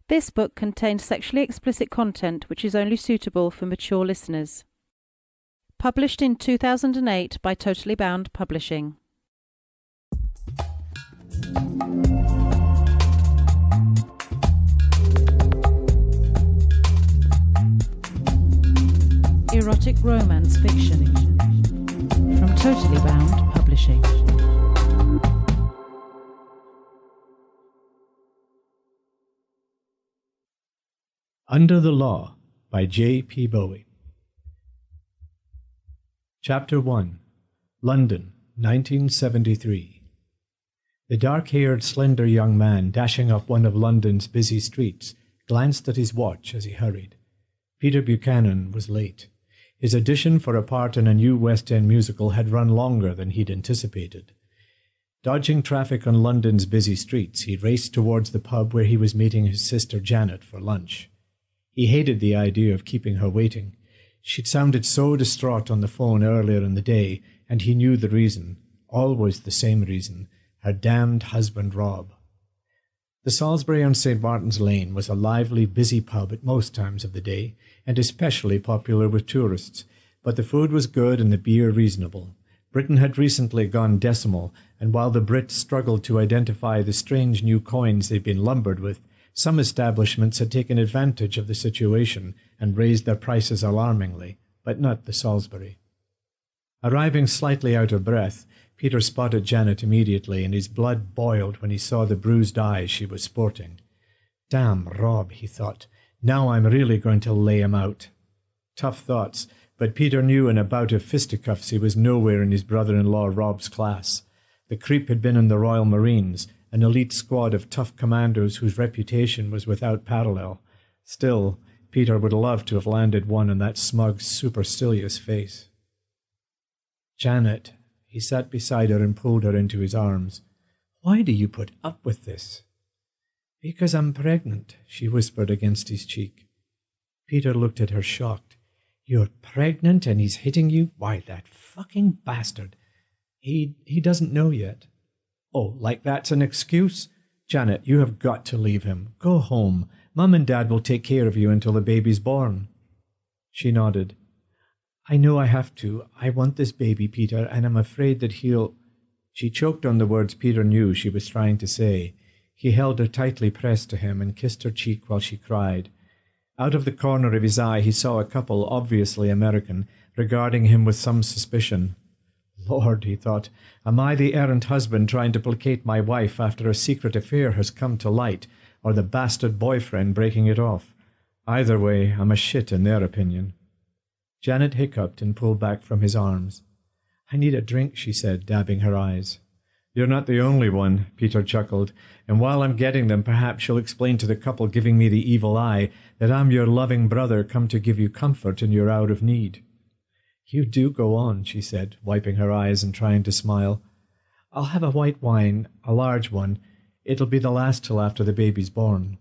This book contains sexually explicit content which is only suitable for mature listeners. Published in 2008 by Totally Bound Publishing. Erotic romance fiction from Totally Bound Publishing. Under the Law by J.P. Bowie. Chapter 1. London, 1973. The dark-haired, slender young man dashing up one of London's busy streets glanced at his watch as he hurried. Peter Buchanan was late. His audition for a part in a new West End musical had run longer than he'd anticipated. Dodging traffic on London's busy streets, he raced towards the pub where he was meeting his sister Janet for lunch. He hated the idea of keeping her waiting. She'd sounded so distraught on the phone earlier in the day, and he knew the reason, always the same reason, her damned husband Rob. The Salisbury on St. Martin's Lane was a lively, busy pub at most times of the day, and especially popular with tourists, but the food was good and the beer reasonable. Britain had recently gone decimal, and while the Brits struggled to identify the strange new coins they'd been lumbered with, some establishments had taken advantage of the situation and raised their prices alarmingly, but not the Salisbury. Arriving slightly out of breath, Peter spotted Janet immediately, and his blood boiled when he saw the bruised eyes she was sporting. "Damn Rob," he thought. "Now I'm really going to lay him out." Tough thoughts, but Peter knew in a bout of fisticuffs he was nowhere in his brother-in-law Rob's class. The creep had been in the Royal Marines, an elite squad of tough commandos whose reputation was without parallel. Still, Peter would love to have landed one in that smug, supercilious face. "Janet," he sat beside her and pulled her into his arms. "Why do you put up with this?" "Because I'm pregnant," she whispered against his cheek. Peter looked at her shocked. "You're pregnant and he's hitting you? Why, that fucking bastard. He doesn't know yet." "Oh, like that's an excuse? Janet, you have got to leave him. Go home. Mum and Dad will take care of you until the baby's born." She nodded. "I know I have to. I want this baby, Peter, and I'm afraid that he'll—" She choked on the words Peter knew she was trying to say. He held her tightly pressed to him and kissed her cheek while she cried. Out of the corner of his eye he saw a couple, obviously American, regarding him with some suspicion. "Lord," he thought, "am I the errant husband trying to placate my wife after a secret affair has come to light, or the bastard boyfriend breaking it off? Either way, I'm a shit in their opinion." Janet hiccuped and pulled back from his arms. "I need a drink," she said, dabbing her eyes. "You're not the only one," Peter chuckled, "and while I'm getting them, perhaps you'll explain to the couple giving me the evil eye that I'm your loving brother come to give you comfort in your hour of need." "You do go on," she said, wiping her eyes and trying to smile. "I'll have a white wine, a large one. It'll be the last till after the baby's born."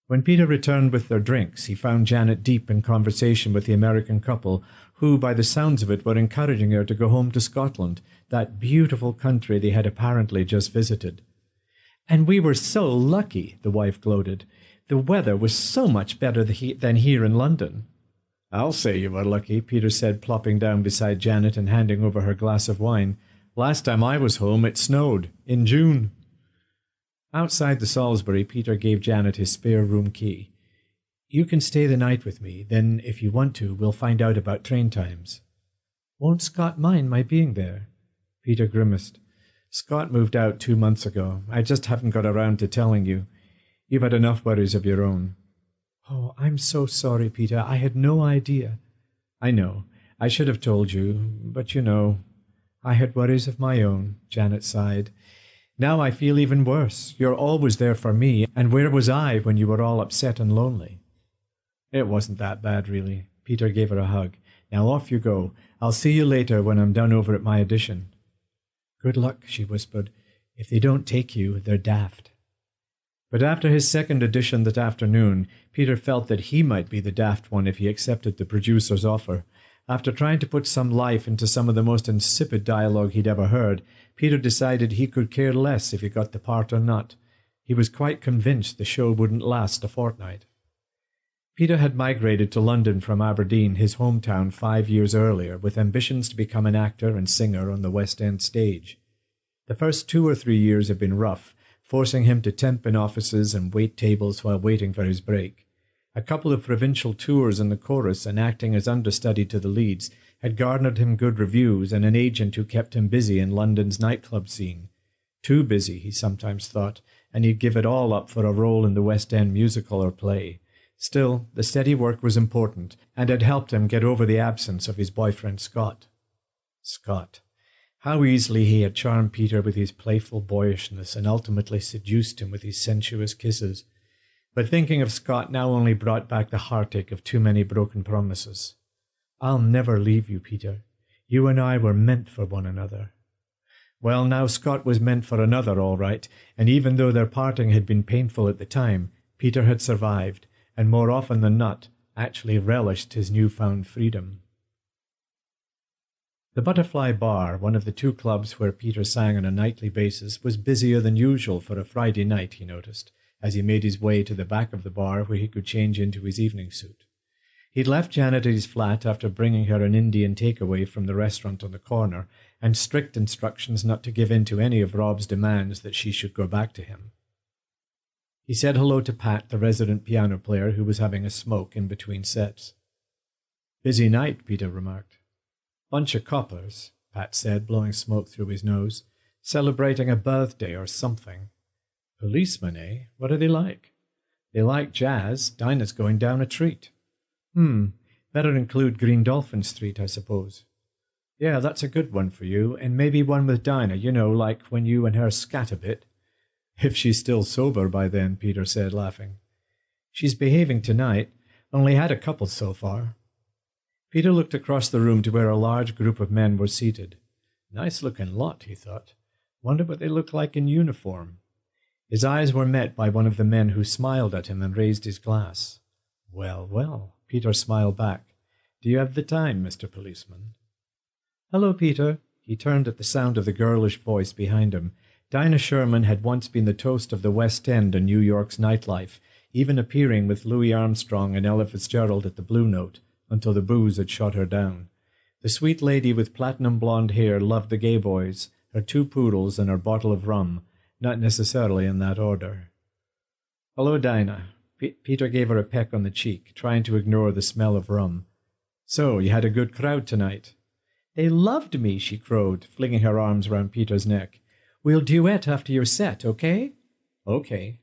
When Peter returned with their drinks, he found Janet deep in conversation with the American couple, who, by the sounds of it, were encouraging her to go home to Scotland, that beautiful country they had apparently just visited. "And we were so lucky," the wife gloated. "The weather was so much better than here in London." "I'll say you were lucky," Peter said, plopping down beside Janet and handing over her glass of wine. "Last time I was home it snowed, in June." Outside the Salisbury, Peter gave Janet his spare room key. "You can stay the night with me, then if you want to, we'll find out about train times." "Won't Scott mind my being there?" Peter grimaced. "Scott moved out 2 months ago. I just haven't got around to telling you. You've had enough worries of your own." "Oh, I'm so sorry, Peter. I had no idea." "I know. I should have told you, but you know." "I had worries of my own," Janet sighed. "Now I feel even worse. You're always there for me, and where was I when you were all upset and lonely?" "It wasn't that bad, really." Peter gave her a hug. "Now off you go. I'll see you later when I'm done over at my audition." "Good luck," she whispered. "If they don't take you, they're daft." But after his second audition that afternoon, Peter felt that he might be the daft one if he accepted the producer's offer. After trying to put some life into some of the most insipid dialogue he'd ever heard, Peter decided he could care less if he got the part or not. He was quite convinced the show wouldn't last a fortnight. Peter had migrated to London from Aberdeen, his hometown, 5 years earlier, with ambitions to become an actor and singer on the West End stage. The first 2 or 3 years had been rough, forcing him to temp in offices and wait tables while waiting for his break. A couple of provincial tours in the chorus and acting as understudy to the leads had garnered him good reviews and an agent who kept him busy in London's nightclub scene. Too busy, he sometimes thought, and he'd give it all up for a role in the West End musical or play. Still, the steady work was important and had helped him get over the absence of his boyfriend Scott. Scott. How easily he had charmed Peter with his playful boyishness and ultimately seduced him with his sensuous kisses. But thinking of Scott now only brought back the heartache of too many broken promises. "I'll never leave you, Peter. You and I were meant for one another." Well, now Scott was meant for another, all right, and even though their parting had been painful at the time, Peter had survived, and more often than not, actually relished his newfound freedom. The Butterfly Bar, one of the 2 clubs where Peter sang on a nightly basis, was busier than usual for a Friday night, he noticed, as he made his way to the back of the bar where he could change into his evening suit. He'd left Janet at his flat after bringing her an Indian takeaway from the restaurant on the corner, and strict instructions not to give in to any of Rob's demands that she should go back to him. He said hello to Pat, the resident piano player, who was having a smoke in between sets. "Busy night," Peter remarked. "Bunch of coppers," Pat said, blowing smoke through his nose. "Celebrating a birthday or something." "Policemen, eh? What are they like?" "They like jazz. Dinah's going down a treat." Better include Green Dolphin Street, I suppose." "Yeah, that's a good one for you, and maybe one with Dinah, you know, like when you and her scat a bit." "If she's still sober by then," Peter said, laughing. "She's behaving tonight. Only had a couple so far." Peter looked across the room to where a large group of men were seated. Nice-looking lot, he thought. Wonder what they look like in uniform. His eyes were met by one of the men who smiled at him and raised his glass. "Well, well," Peter smiled back. "Do you have the time, Mr. Policeman?" "Hello, Peter." He turned at the sound of the girlish voice behind him. Dinah Sherman had once been the toast of the West End and New York's nightlife, even appearing with Louis Armstrong and Ella Fitzgerald at the Blue Note, until the booze had shot her down. The sweet lady with platinum blonde hair loved the gay boys, her 2 poodles and her bottle of rum, not necessarily in that order. "Hello, Dinah." Peter gave her a peck on the cheek, trying to ignore the smell of rum. "So, you had a good crowd tonight?" "They loved me," she crowed, flinging her arms round Peter's neck. "We'll duet after your set, okay?" "Okay."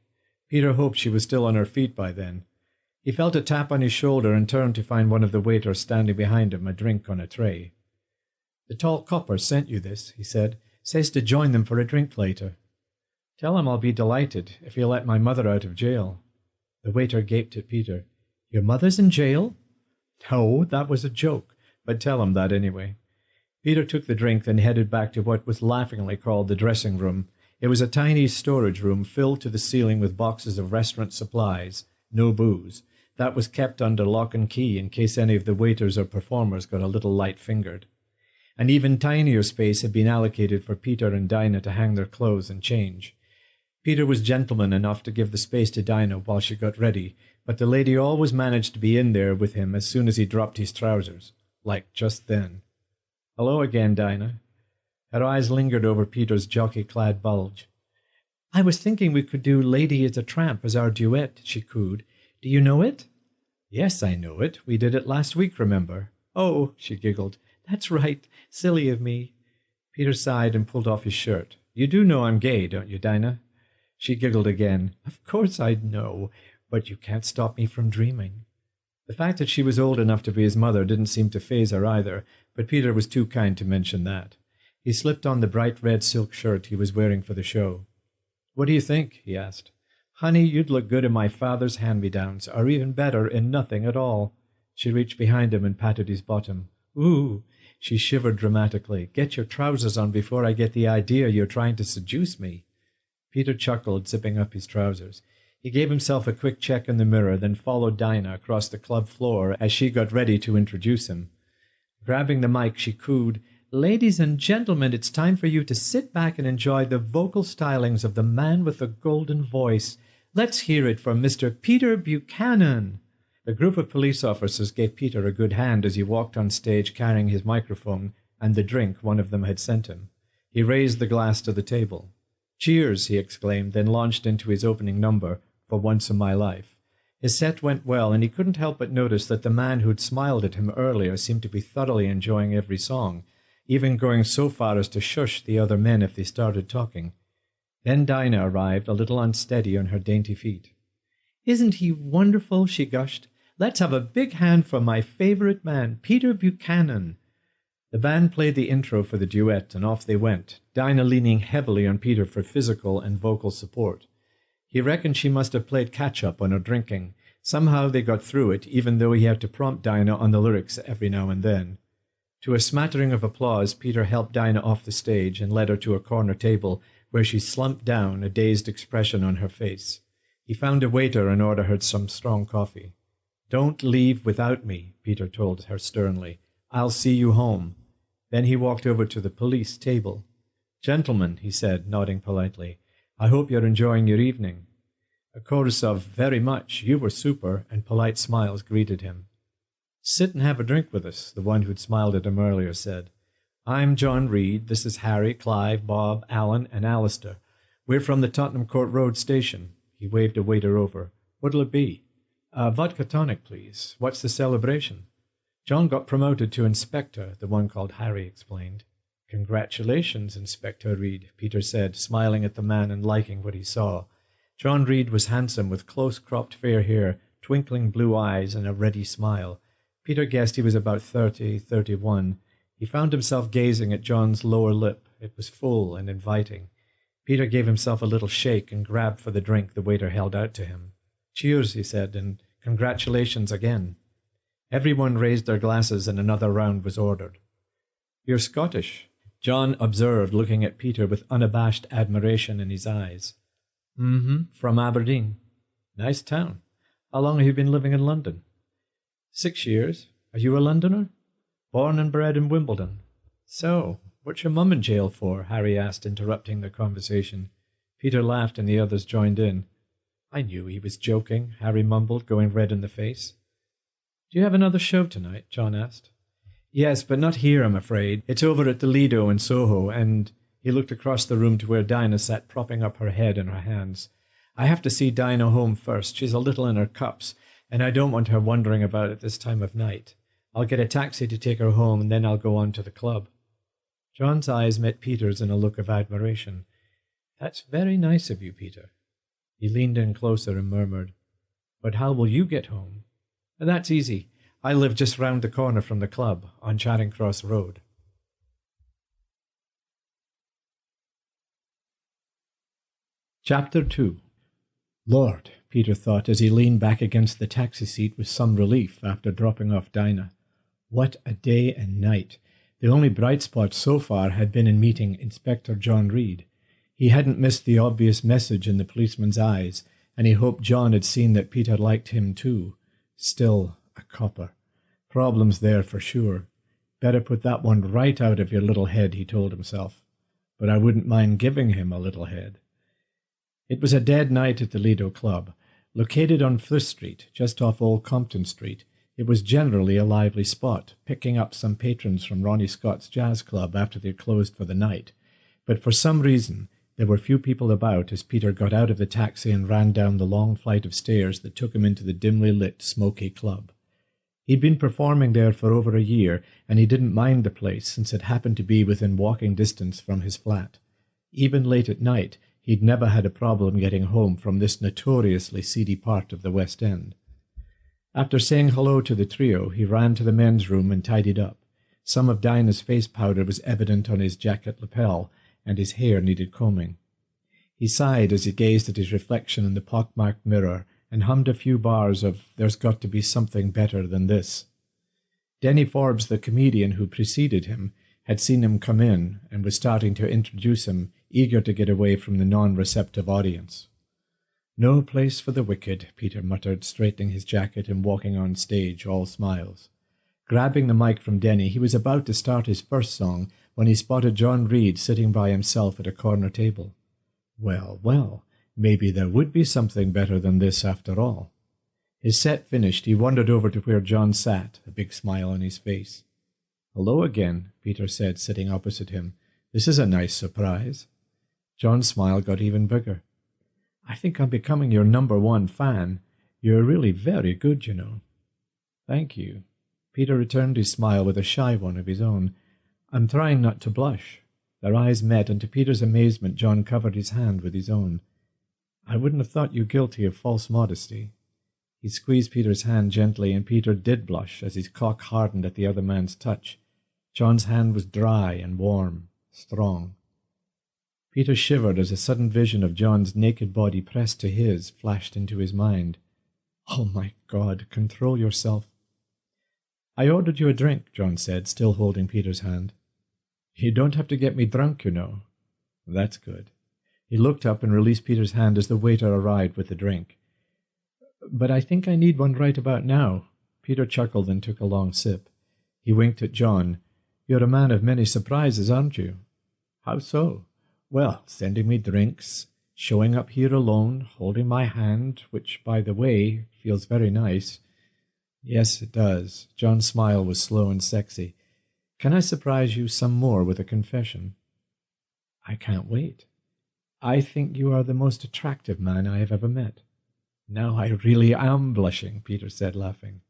Peter hoped she was still on her feet by then. He felt a tap on his shoulder and turned to find one of the waiters standing behind him, a drink on a tray. "The tall copper sent you this," he said. "Says to join them for a drink later." "Tell him I'll be delighted, if he'll let my mother out of jail." The waiter gaped at Peter. "Your mother's in jail?" "No, that was a joke, but tell him that anyway." Peter took the drink, then headed back to what was laughingly called the dressing room. It was a tiny storage room filled to the ceiling with boxes of restaurant supplies, no booze. That was kept under lock and key in case any of the waiters or performers got a little light-fingered. An even tinier space had been allocated for Peter and Dinah to hang their clothes and change. Peter was gentleman enough to give the space to Dinah while she got ready, but the lady always managed to be in there with him as soon as he dropped his trousers, like just then. "Hello again, Dinah." Her eyes lingered over Peter's jockey-clad bulge. "I was thinking we could do Lady is a Tramp as our duet," she cooed. "Do you know it?" "Yes, I know it. We did it last week, remember?" "Oh," she giggled. "That's right. Silly of me." Peter sighed and pulled off his shirt. "You do know I'm gay, don't you, Dinah?" She giggled again. "Of course I know, but you can't stop me from dreaming." The fact that she was old enough to be his mother didn't seem to faze her either, but Peter was too kind to mention that. He slipped on the bright red silk shirt he was wearing for the show. "What do you think?" he asked. "Honey, you'd look good in my father's hand-me-downs, or even better, in nothing at all." She reached behind him and patted his bottom. "Ooh!" She shivered dramatically. "Get your trousers on before I get the idea you're trying to seduce me." Peter chuckled, zipping up his trousers. He gave himself a quick check in the mirror, then followed Dinah across the club floor as she got ready to introduce him. Grabbing the mic, she cooed, Ladies and gentlemen, it's time for you to sit back and enjoy the vocal stylings of the man with the golden voice. Let's hear it from Mr. Peter Buchanan. The group of police officers gave Peter a good hand as he walked on stage carrying his microphone and the drink one of them had sent him. He raised the glass to the table. "Cheers," he exclaimed, then launched into his opening number, For Once in My Life. His set went well, and he couldn't help but notice that the man who'd smiled at him earlier seemed to be thoroughly enjoying every song, even going so far as to shush the other men if they started talking. Then Dinah arrived, a little unsteady on her dainty feet. "Isn't he wonderful?" she gushed. "Let's have a big hand for my favorite man, Peter Buchanan." The band played the intro for the duet, and off they went, Dinah leaning heavily on Peter for physical and vocal support. He reckoned she must have played catch-up on her drinking. Somehow they got through it, even though he had to prompt Dinah on the lyrics every now and then. To a smattering of applause, Peter helped Dinah off the stage and led her to a corner table, where she slumped down, a dazed expression on her face. He found a waiter and ordered her some strong coffee. "Don't leave without me," Peter told her sternly. "I'll see you home." Then he walked over to the police table. "Gentlemen," he said, nodding politely, "I hope you're enjoying your evening." A chorus of "Very much, you were super," and polite smiles greeted him. "Sit and have a drink with us," the one who'd smiled at him earlier said. "I'm John Reed. This is Harry, Clive, Bob, Alan, and Alistair. We're from the Tottenham Court Road station." He waved a waiter over. "What'll it be?" "Vodka tonic, please. What's the celebration?" "John got promoted to inspector," the one called Harry explained. "Congratulations, Inspector Reed," Peter said, smiling at the man and liking what he saw. John Reed was handsome, with close-cropped fair hair, twinkling blue eyes, and a ready smile. Peter guessed he was about 30, 31. He found himself gazing at John's lower lip. It was full and inviting. Peter gave himself a little shake and grabbed for the drink the waiter held out to him. "Cheers," he said, "and congratulations again." Everyone raised their glasses and another round was ordered. "You're Scottish," John observed, looking at Peter with unabashed admiration in his eyes. From Aberdeen." "Nice town. How long have you been living in London?" 6 years. Are you a Londoner?" "Born and bred in Wimbledon." "So, what's your mum in jail for?" Harry asked, interrupting their conversation. Peter laughed and the others joined in. "I knew he was joking," Harry mumbled, going red in the face. "Do you have another show tonight?" John asked. "Yes, but not here, I'm afraid. It's over at the Lido in Soho, and—" He looked across the room to where Dinah sat propping up her head in her hands. "I have to see Dinah home first. She's a little in her cups, and I don't want her wondering about it this time of night. I'll get a taxi to take her home, and then I'll go on to the club." John's eyes met Peter's in a look of admiration. "That's very nice of you, Peter." He leaned in closer and murmured, "But how will you get home?" "That's easy. I live just round the corner from the club, on Charing Cross Road." Chapter 2. Lord, Peter thought as he leaned back against the taxi seat with some relief after dropping off Dinah. What a day and night! The only bright spot so far had been in meeting Inspector John Reed. He hadn't missed the obvious message in the policeman's eyes, and he hoped John had seen that Peter liked him too. Still, a copper. Problems there for sure. Better put that one right out of your little head, he told himself. But I wouldn't mind giving him a little head. It was a dead night at the Lido Club. Located on Frith Street, just off Old Compton Street, it was generally a lively spot, picking up some patrons from Ronnie Scott's jazz club after they closed for the night. But for some reason, there were few people about as Peter got out of the taxi and ran down the long flight of stairs that took him into the dimly lit, smoky club. He'd been performing there for over a year, and he didn't mind the place since it happened to be within walking distance from his flat. Even late at night, he'd never had a problem getting home from this notoriously seedy part of the West End. After saying hello to the trio, he ran to the men's room and tidied up. Some of Dinah's face powder was evident on his jacket lapel, and his hair needed combing. He sighed as he gazed at his reflection in the pockmarked mirror and hummed a few bars of "There's Got to Be Something Better Than This." Denny Forbes, the comedian who preceded him, had seen him come in and was starting to introduce him, eager to get away from the non-receptive audience. "No place for the wicked," Peter muttered, straightening his jacket and walking on stage, all smiles. Grabbing the mic from Denny, he was about to start his first song when he spotted John Reed sitting by himself at a corner table. Well, well, maybe there would be something better than this after all. His set finished, he wandered over to where John sat, a big smile on his face. "Hello again," Peter said, sitting opposite him. "This is a nice surprise." John's smile got even bigger. "I think I'm becoming your #1 fan. You're really very good, you know." "Thank you." Peter returned his smile with a shy one of his own. "I'm trying not to blush." Their eyes met, and to Peter's amazement John covered his hand with his own. "I wouldn't have thought you guilty of false modesty." He squeezed Peter's hand gently, and Peter did blush as his cock hardened at the other man's touch. John's hand was dry and warm, strong. Peter shivered as a sudden vision of John's naked body pressed to his flashed into his mind. "Oh, my God, control yourself." "I ordered you a drink," John said, still holding Peter's hand. "You don't have to get me drunk, you know." "That's good." He looked up and released Peter's hand as the waiter arrived with the drink. "But I think I need one right about now." Peter chuckled and took a long sip. He winked at John. "You're a man of many surprises, aren't you?" "How so?" "Well, sending me drinks, showing up here alone, holding my hand, which, by the way, feels very nice." "Yes, it does." John's smile was slow and sexy. "Can I surprise you some more with a confession?" "I can't wait." "I think you are the most attractive man I have ever met." "Now I really am blushing," Peter said, laughing.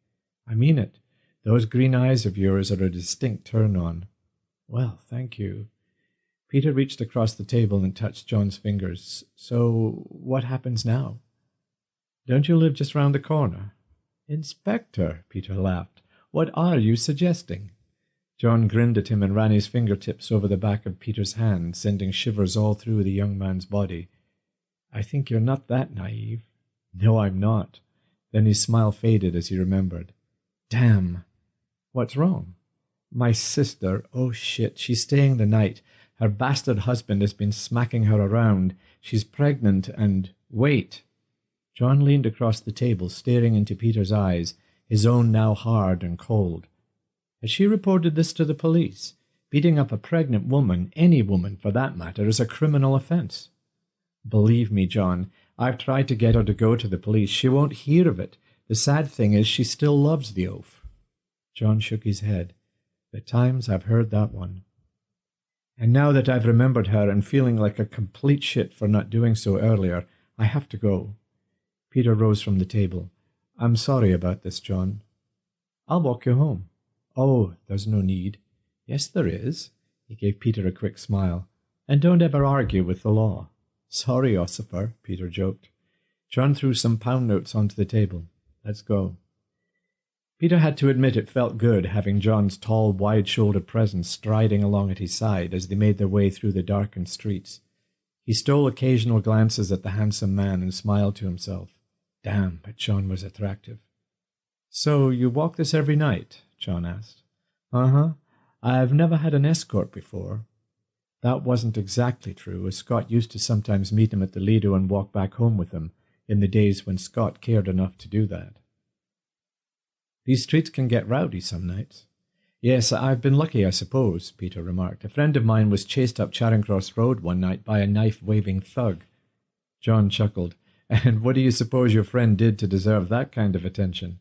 "I mean it. Those green eyes of yours are a distinct turn-on." "Well, thank you." Peter reached across the table and touched John's fingers. "So, what happens now?" "Don't you live just round the corner?" "Inspector," Peter laughed, "what are you suggesting?" John grinned at him and ran his fingertips over the back of Peter's hand, sending shivers all through the young man's body. "I think you're not that naive." "No, I'm not." Then his smile faded as he remembered. "Damn." "What's wrong?" "My sister. Oh, shit. She's staying the night. Her bastard husband has been smacking her around. She's pregnant and—" "Wait." John leaned across the table, staring into Peter's eyes, his own now hard and cold. "Has she reported this to the police? Beating up a pregnant woman, any woman for that matter, is a criminal offense." "Believe me, John, I've tried to get her to go to the police. She won't hear of it. The sad thing is she still loves the oaf." John shook his head. "At times I've heard that one. And now that I've remembered her and feeling like a complete shit for not doing so earlier, I have to go." Peter rose from the table. "I'm sorry about this, John." "I'll walk you home." "Oh, there's no need." "Yes, there is." He gave Peter a quick smile. "And don't ever argue with the law." "Sorry, Ossifer," Peter joked. John threw some pound notes onto the table. "Let's go." Peter had to admit it felt good having John's tall, wide-shouldered presence striding along at his side as they made their way through the darkened streets. He stole occasional glances at the handsome man and smiled to himself. Damn, but John was attractive. "So you walk this every night?" John asked. "Uh-huh. I've never had an escort before." That wasn't exactly true, as Scott used to sometimes meet him at the Lido and walk back home with him, in the days when Scott cared enough to do that. "These streets can get rowdy some nights." "Yes, I've been lucky, I suppose," Peter remarked. "A friend of mine was chased up Charing Cross Road one night by a knife-waving thug." John chuckled. "And what do you suppose your friend did to deserve that kind of attention?"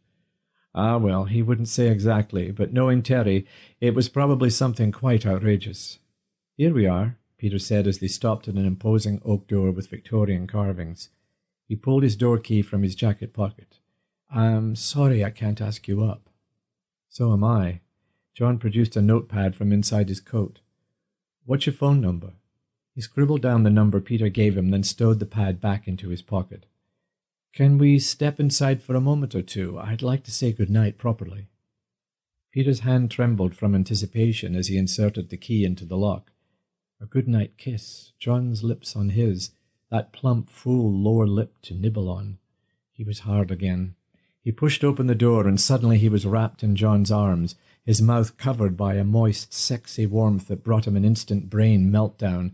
"Ah, well, he wouldn't say exactly, but knowing Terry, it was probably something quite outrageous." "Here we are," Peter said as they stopped at an imposing oak door with Victorian carvings. He pulled his door key from his jacket pocket. "I'm sorry I can't ask you up." "So am I." John produced a notepad from inside his coat. "What's your phone number?" He scribbled down the number Peter gave him, then stowed the pad back into his pocket. "Can we step inside for a moment or two? I'd like to say good night properly." Peter's hand trembled from anticipation as he inserted the key into the lock. A good-night kiss, John's lips on his, that plump, full lower lip to nibble on. He was hard again. He pushed open the door, and suddenly he was wrapped in John's arms, his mouth covered by a moist, sexy warmth that brought him an instant brain meltdown.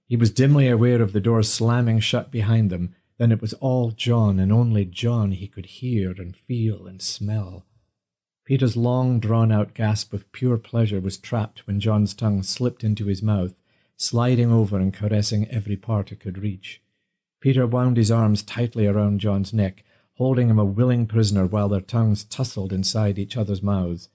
He was dimly aware of the door slamming shut behind them. Then it was all John, and only John he could hear and feel and smell. Peter's long, drawn-out gasp of pure pleasure was trapped when John's tongue slipped into his mouth, sliding over and caressing every part it could reach. Peter wound his arms tightly around John's neck, holding him a willing prisoner while their tongues tussled inside each other's mouths.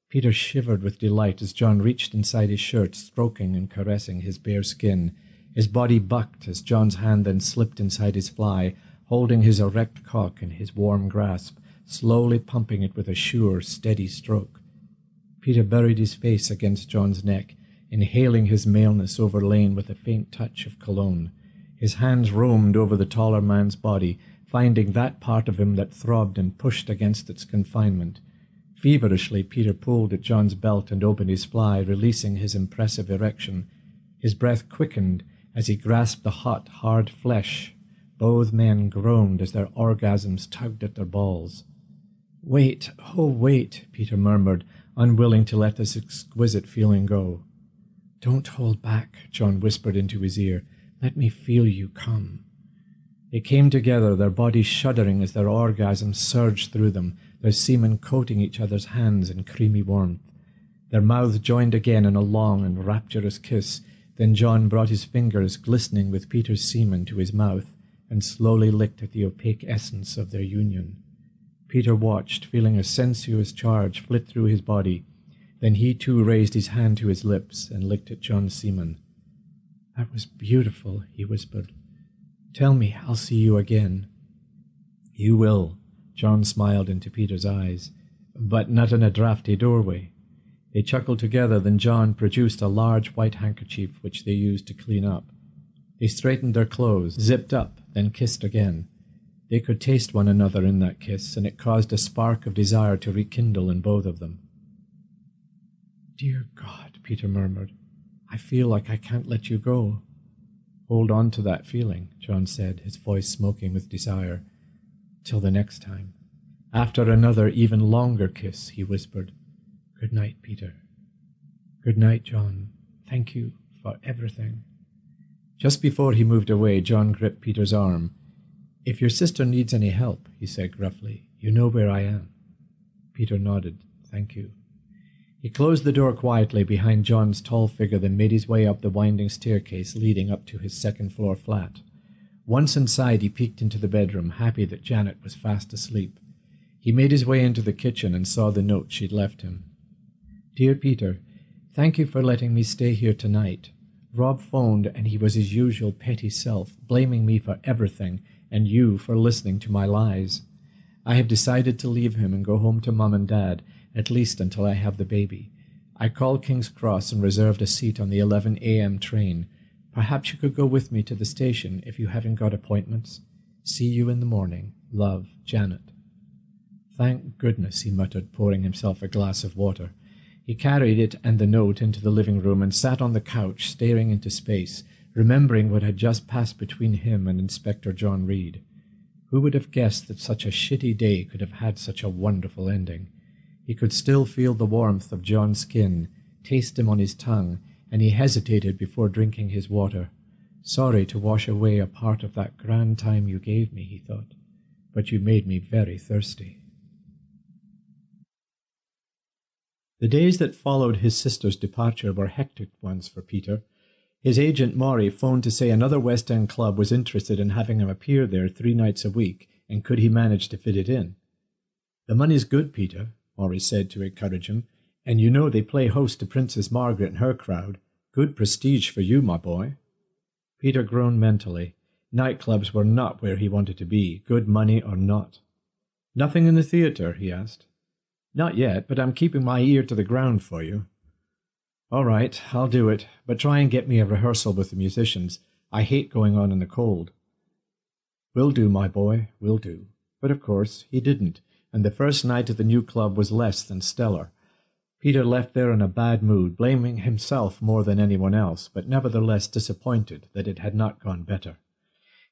Peter shivered with delight as John reached inside his shirt, stroking and caressing his bare skin. His body bucked as John's hand then slipped inside his fly, holding his erect cock in his warm grasp, slowly pumping it with a sure, steady stroke. Peter buried his face against John's neck, inhaling his maleness overlain with a faint touch of cologne. His hands roamed over the taller man's body, finding that part of him that throbbed and pushed against its confinement. Feverishly, Peter pulled at John's belt and opened his fly, releasing his impressive erection. His breath quickened as he grasped the hot, hard flesh. Both men groaned as their orgasms tugged at their balls. "Wait, oh, wait," Peter murmured, unwilling to let this exquisite feeling go. "Don't hold back," John whispered into his ear. "Let me feel you come." They came together, their bodies shuddering as their orgasms surged through them, their semen coating each other's hands in creamy warmth. Their mouths joined again in a long and rapturous kiss. Then John brought his fingers, glistening with Peter's semen, to his mouth and slowly licked at the opaque essence of their union. Peter watched, feeling a sensuous charge flit through his body. Then he too raised his hand to his lips and licked at John's semen. "That was beautiful," he whispered. "Tell me I'll see you again." "You will," John smiled into Peter's eyes, "but not in a draughty doorway." They chuckled together, then John produced a large white handkerchief which they used to clean up. They straightened their clothes, zipped up, then kissed again. They could taste one another in that kiss, and it caused a spark of desire to rekindle in both of them. "Dear God," Peter murmured, "I feel like I can't let you go." "Hold on to that feeling," John said, his voice smoking with desire. "Till the next time." After another, even longer kiss, he whispered, "Good night, Peter." "Good night, John. Thank you for everything." Just before he moved away, John gripped Peter's arm. "If your sister needs any help," he said gruffly, "you know where I am." Peter nodded. "Thank you." He closed the door quietly behind John's tall figure, then made his way up the winding staircase leading up to his second-floor flat. Once inside, he peeked into the bedroom, happy that Janet was fast asleep. He made his way into the kitchen and saw the note she'd left him. "Dear Peter, thank you for letting me stay here tonight. Rob phoned, and he was his usual petty self, blaming me for everything, and you for listening to my lies. I have decided to leave him and go home to Mum and Dad, at least until I have the baby. I called King's Cross and reserved a seat on the 11 a.m. train. Perhaps you could go with me to the station if you haven't got appointments. See you in the morning. Love, Janet." "Thank goodness," he muttered, pouring himself a glass of water. He carried it and the note into the living room and sat on the couch, staring into space, remembering what had just passed between him and Inspector John Reed. Who would have guessed that such a shitty day could have had such a wonderful ending? He could still feel the warmth of John's skin, taste him on his tongue, and he hesitated before drinking his water. "Sorry to wash away a part of that grand time you gave me," he thought, "but you made me very thirsty." The days that followed his sister's departure were hectic ones for Peter. His agent Maury phoned to say another West End club was interested in having him appear there 3 nights a week, and could he manage to fit it in. "The money's good, Peter," Maury said to encourage him, "and you know they play host to Princess Margaret and her crowd. Good prestige for you, my boy." Peter groaned mentally. Nightclubs were not where he wanted to be, good money or not. "Nothing in the theatre?" he asked. "Not yet, but I'm keeping my ear to the ground for you." "All right, I'll do it, but try and get me a rehearsal with the musicians. I hate going on in the cold." "Will do, my boy, will do." But of course he didn't, and the first night at the new club was less than stellar. Peter left there in a bad mood, blaming himself more than anyone else, but nevertheless disappointed that it had not gone better.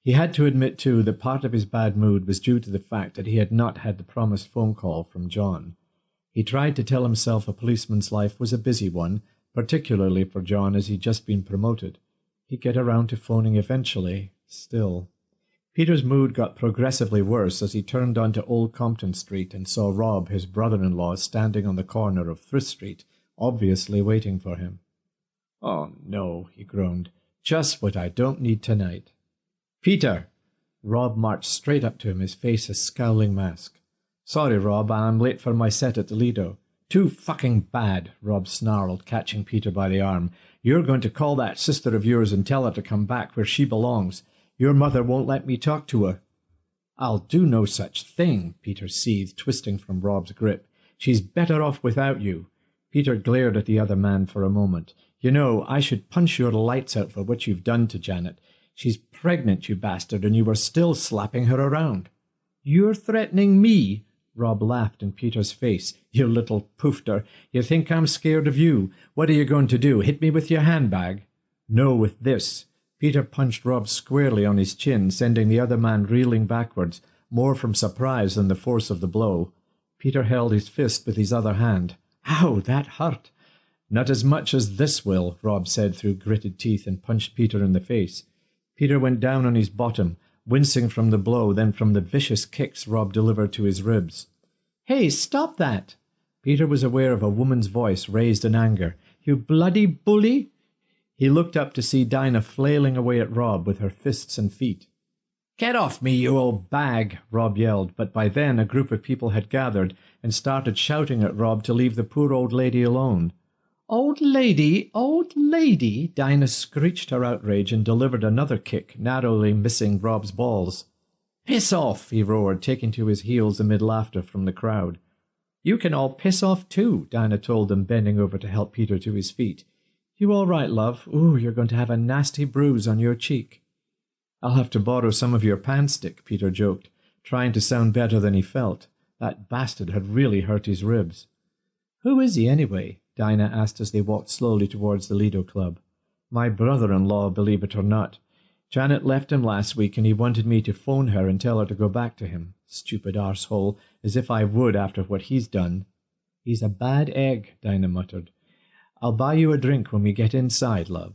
He had to admit, too, that part of his bad mood was due to the fact that he had not had the promised phone call from John. He tried to tell himself a policeman's life was a busy one, particularly for John as he'd just been promoted. He'd get around to phoning eventually. Still, Peter's mood got progressively worse as he turned onto Old Compton Street and saw Rob, his brother-in-law, standing on the corner of Frith Street, obviously waiting for him. "Oh, no," he groaned. "Just what I don't need tonight." "Peter!" Rob marched straight up to him, his face a scowling mask. "Sorry, Rob, I'm late for my set at the Lido." "Too fucking bad," Rob snarled, catching Peter by the arm. "You're going to call that sister of yours and tell her to come back where she belongs. Your mother won't let me talk to her." "I'll do no such thing," Peter seethed, twisting from Rob's grip. "She's better off without you." Peter glared at the other man for a moment. "You know, I should punch your lights out for what you've done to Janet. She's pregnant, you bastard, and you were still slapping her around." "You're threatening me?" Rob laughed in Peter's face. "You little poofter. You think I'm scared of you? What are you going to do, hit me with your handbag?" "No, with this." Peter punched Rob squarely on his chin, sending the other man reeling backwards, more from surprise than the force of the blow. Peter held his fist with his other hand. "Ow, that hurt." "Not as much as this will," Rob said through gritted teeth, and punched Peter in the face. Peter went down on his bottom, wincing from the blow, then from the vicious kicks Rob delivered to his ribs. "Hey, stop that!" Peter was aware of a woman's voice raised in anger. "You bloody bully!" He looked up to see Dinah flailing away at Rob with her fists and feet. "Get off me, you old bag!" Rob yelled, but by then a group of people had gathered and started shouting at Rob to leave the poor old lady alone. "Old lady, old lady!" Dinah screeched her outrage and delivered another kick, narrowly missing Rob's balls. "Piss off!" he roared, taking to his heels amid laughter from the crowd. "You can all piss off too," Dinah told them, bending over to help Peter to his feet. "You all right, love? Ooh, you're going to have a nasty bruise on your cheek." "I'll have to borrow some of your pan-stick," Peter joked, trying to sound better than he felt. That bastard had really hurt his ribs. "Who is he, anyway?" Dinah asked as they walked slowly towards the Lido Club. "My brother-in-law, believe it or not. Janet left him last week, and he wanted me to phone her and tell her to go back to him. Stupid arsehole, as if I would after what he's done." "He's a bad egg," Dinah muttered. "I'll buy you a drink when we get inside, love."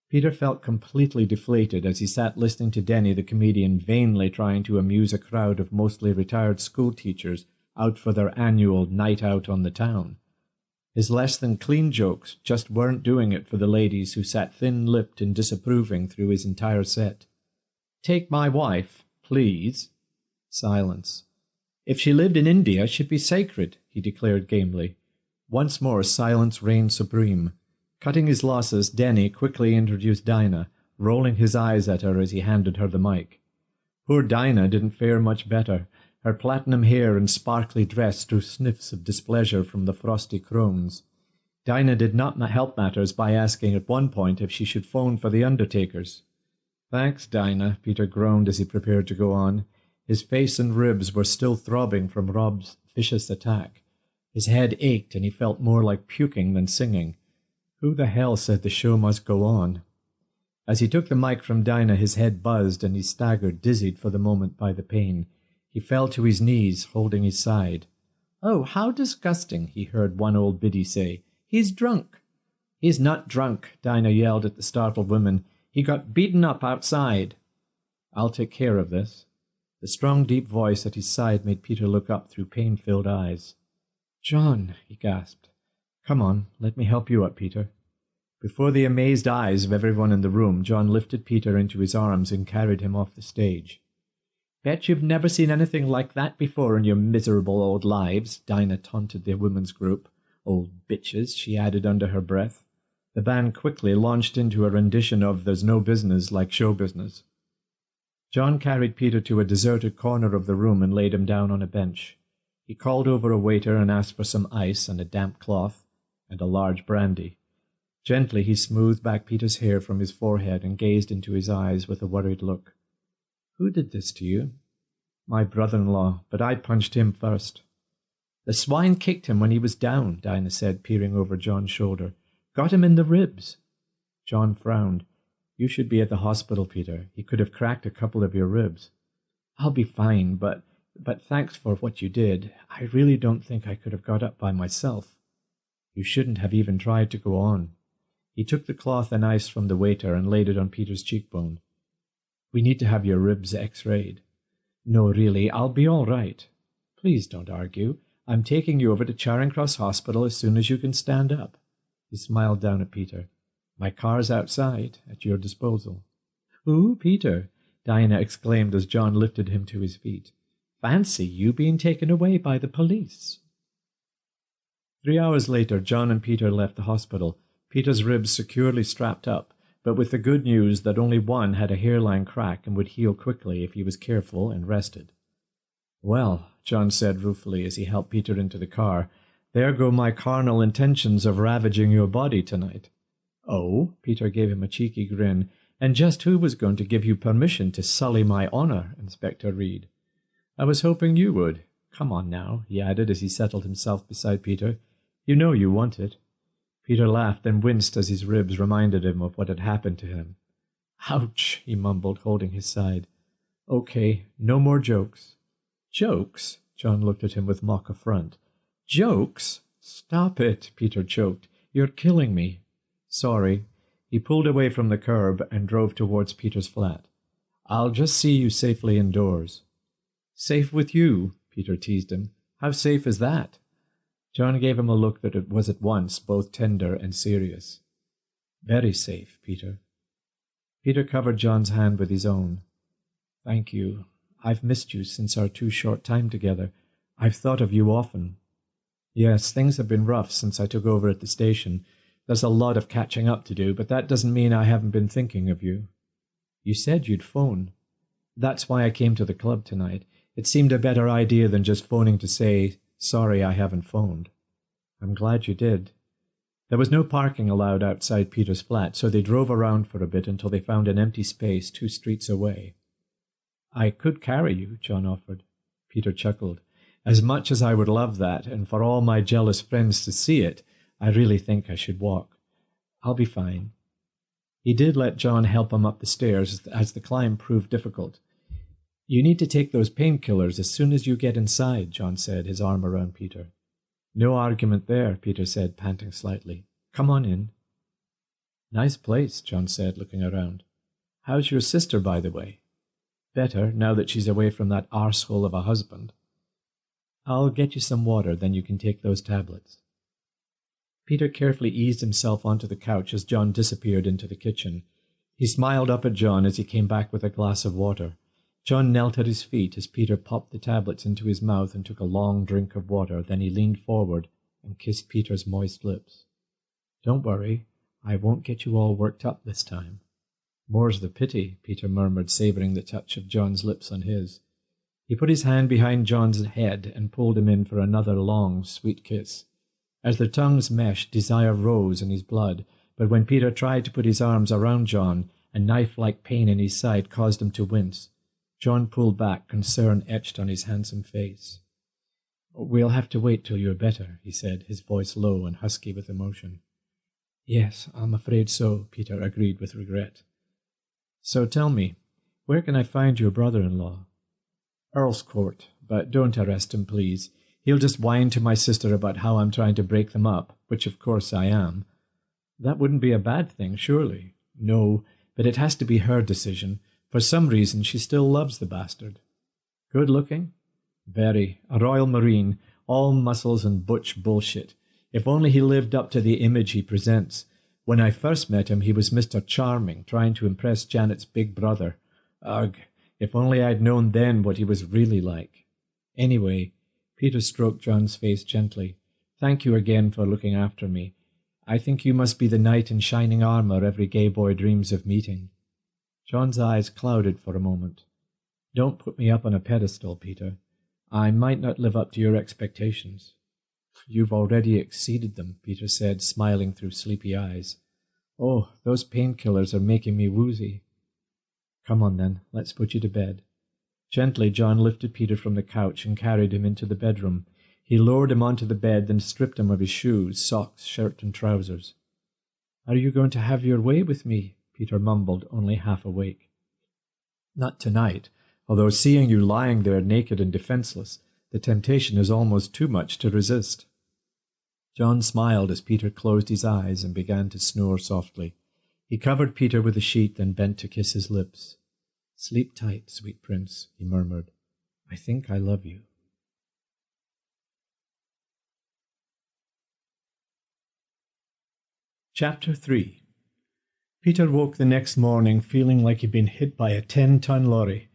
Peter felt completely deflated as he sat listening to Denny the comedian vainly trying to amuse a crowd of mostly retired school teachers out for their annual night out on the town. His less-than-clean jokes just weren't doing it for the ladies who sat thin-lipped and disapproving through his entire set. "Take my wife, please." Silence. "If she lived in India, she'd be sacred," he declared gamely. Once more silence reigned supreme. Cutting his losses, Denny quickly introduced Dinah, rolling his eyes at her as he handed her the mic. Poor Dinah didn't fare much better. Her platinum hair and sparkly dress drew sniffs of displeasure from the frosty crones. Dinah did not help matters by asking at one point if she should phone for the undertakers. "Thanks, Dinah," Peter groaned as he prepared to go on. His face and ribs were still throbbing from Rob's vicious attack. His head ached, and he felt more like puking than singing. Who the hell said the show must go on? As he took the mic from Dinah, his head buzzed, and he staggered, dizzied for the moment by the pain. He fell to his knees, holding his side. "Oh, how disgusting," he heard one old biddy say. "He's drunk." "He's not drunk," Dinah yelled at the startled women. "He got beaten up outside." "I'll take care of this." The strong, deep voice at his side made Peter look up through pain-filled eyes. "John," he gasped. "Come on, let me help you up, Peter." Before the amazed eyes of everyone in the room, John lifted Peter into his arms and carried him off the stage. "Bet you've never seen anything like that before in your miserable old lives," Dinah taunted the women's group. "Old bitches," she added under her breath. The band quickly launched into a rendition of There's No Business Like Show Business. John carried Peter to a deserted corner of the room and laid him down on a bench. He called over a waiter and asked for some ice and a damp cloth and a large brandy. Gently he smoothed back Peter's hair from his forehead and gazed into his eyes with a worried look. "Who did this to you?" "My brother-in-law, but I punched him first." "The swine kicked him when he was down," Dinah said, peering over John's shoulder. "Got him in the ribs." John frowned. "You should be at the hospital, Peter. He could have cracked a couple of your ribs." "I'll be fine, but thanks for what you did. I really don't think I could have got up by myself." "You shouldn't have even tried to go on." He took the cloth and ice from the waiter and laid it on Peter's cheekbone. We need to have your ribs x-rayed. No, really, I'll be all right. Please don't argue. I'm taking you over to Charing Cross Hospital as soon as you can stand up. He smiled down at Peter. My car's outside, at your disposal. Ooh, Peter, Diana exclaimed as John lifted him to his feet. Fancy you being taken away by the police. 3 hours later, John and Peter left the hospital, Peter's ribs securely strapped up, but with the good news that only one had a hairline crack and would heal quickly if he was careful and rested. Well, John said ruefully as he helped Peter into the car, there go my carnal intentions of ravaging your body tonight. Oh, Peter gave him a cheeky grin. And just who was going to give you permission to sully my honour, Inspector Reed? I was hoping you would. Come on now, he added as he settled himself beside Peter. You know you want it. Peter laughed and winced as his ribs reminded him of what had happened to him. Ouch, he mumbled, holding his side. Okay, no more jokes. Jokes? John looked at him with mock affront. Jokes? Stop it, Peter choked. You're killing me. Sorry. He pulled away from the curb and drove towards Peter's flat. I'll just see you safely indoors. Safe with you, Peter teased him. How safe is that? John gave him a look that was at once both tender and serious. Very safe, Peter. Peter covered John's hand with his own. Thank you. I've missed you since our too short time together. I've thought of you often. Yes, things have been rough since I took over at the station. There's a lot of catching up to do, but that doesn't mean I haven't been thinking of you. You said you'd phone. That's why I came to the club tonight. It seemed a better idea than just phoning to say, sorry I haven't phoned. I'm glad you did. There was no parking allowed outside Peter's flat, so they drove around for a bit until they found an empty space 2 streets away. I could carry you, John offered. Peter chuckled. As much as I would love that, and for all my jealous friends to see it, I really think I should walk. I'll be fine. He did let John help him up the stairs as the climb proved difficult. You need to take those painkillers as soon as you get inside, John said, his arm around Peter. No argument there, Peter said, panting slightly. Come on in. Nice place, John said, looking around. How's your sister, by the way? Better, now that she's away from that arsehole of a husband. I'll get you some water, then you can take those tablets. Peter carefully eased himself onto the couch as John disappeared into the kitchen. He smiled up at John as he came back with a glass of water. John knelt at his feet as Peter popped the tablets into his mouth and took a long drink of water. Then he leaned forward and kissed Peter's moist lips. Don't worry, I won't get you all worked up this time. More's the pity, Peter murmured, savouring the touch of John's lips on his. He put his hand behind John's head and pulled him in for another long, sweet kiss. As their tongues meshed, desire rose in his blood, but when Peter tried to put his arms around John, a knife-like pain in his side caused him to wince. John pulled back, concern etched on his handsome face. We'll have to wait till you're better, he said, his voice low and husky with emotion. Yes, I'm afraid so, Peter agreed with regret. So tell me, where can I find your brother-in-law? Earl's Court, but don't arrest him, please. He'll just whine to my sister about how I'm trying to break them up, which of course I am. That wouldn't be a bad thing, surely. No, but it has to be her decision. For some reason she still loves the bastard. Good looking? Very. A Royal Marine, all muscles and butch bullshit. If only he lived up to the image he presents. When I first met him, he was Mr. Charming, trying to impress Janet's big brother. Ugh, if only I'd known then what he was really like. Anyway, Peter stroked John's face gently. Thank you again for looking after me. I think you must be the knight in shining armour every gay boy dreams of meeting. John's eyes clouded for a moment. Don't put me up on a pedestal, Peter. I might not live up to your expectations. You've already exceeded them, Peter said, smiling through sleepy eyes. Oh, those painkillers are making me woozy. Come on, then. Let's put you to bed. Gently, John lifted Peter from the couch and carried him into the bedroom. He lowered him onto the bed, then stripped him of his shoes, socks, shirt, and trousers. Are you going to have your way with me? Peter mumbled, only half awake. Not tonight, although seeing you lying there naked and defenceless, the temptation is almost too much to resist. John smiled as Peter closed his eyes and began to snore softly. He covered Peter with a sheet, then bent to kiss his lips. "Sleep tight, sweet prince," he murmured. "I think I love you." Chapter 3. Peter woke the next morning feeling like he'd been hit by a 10-ton lorry.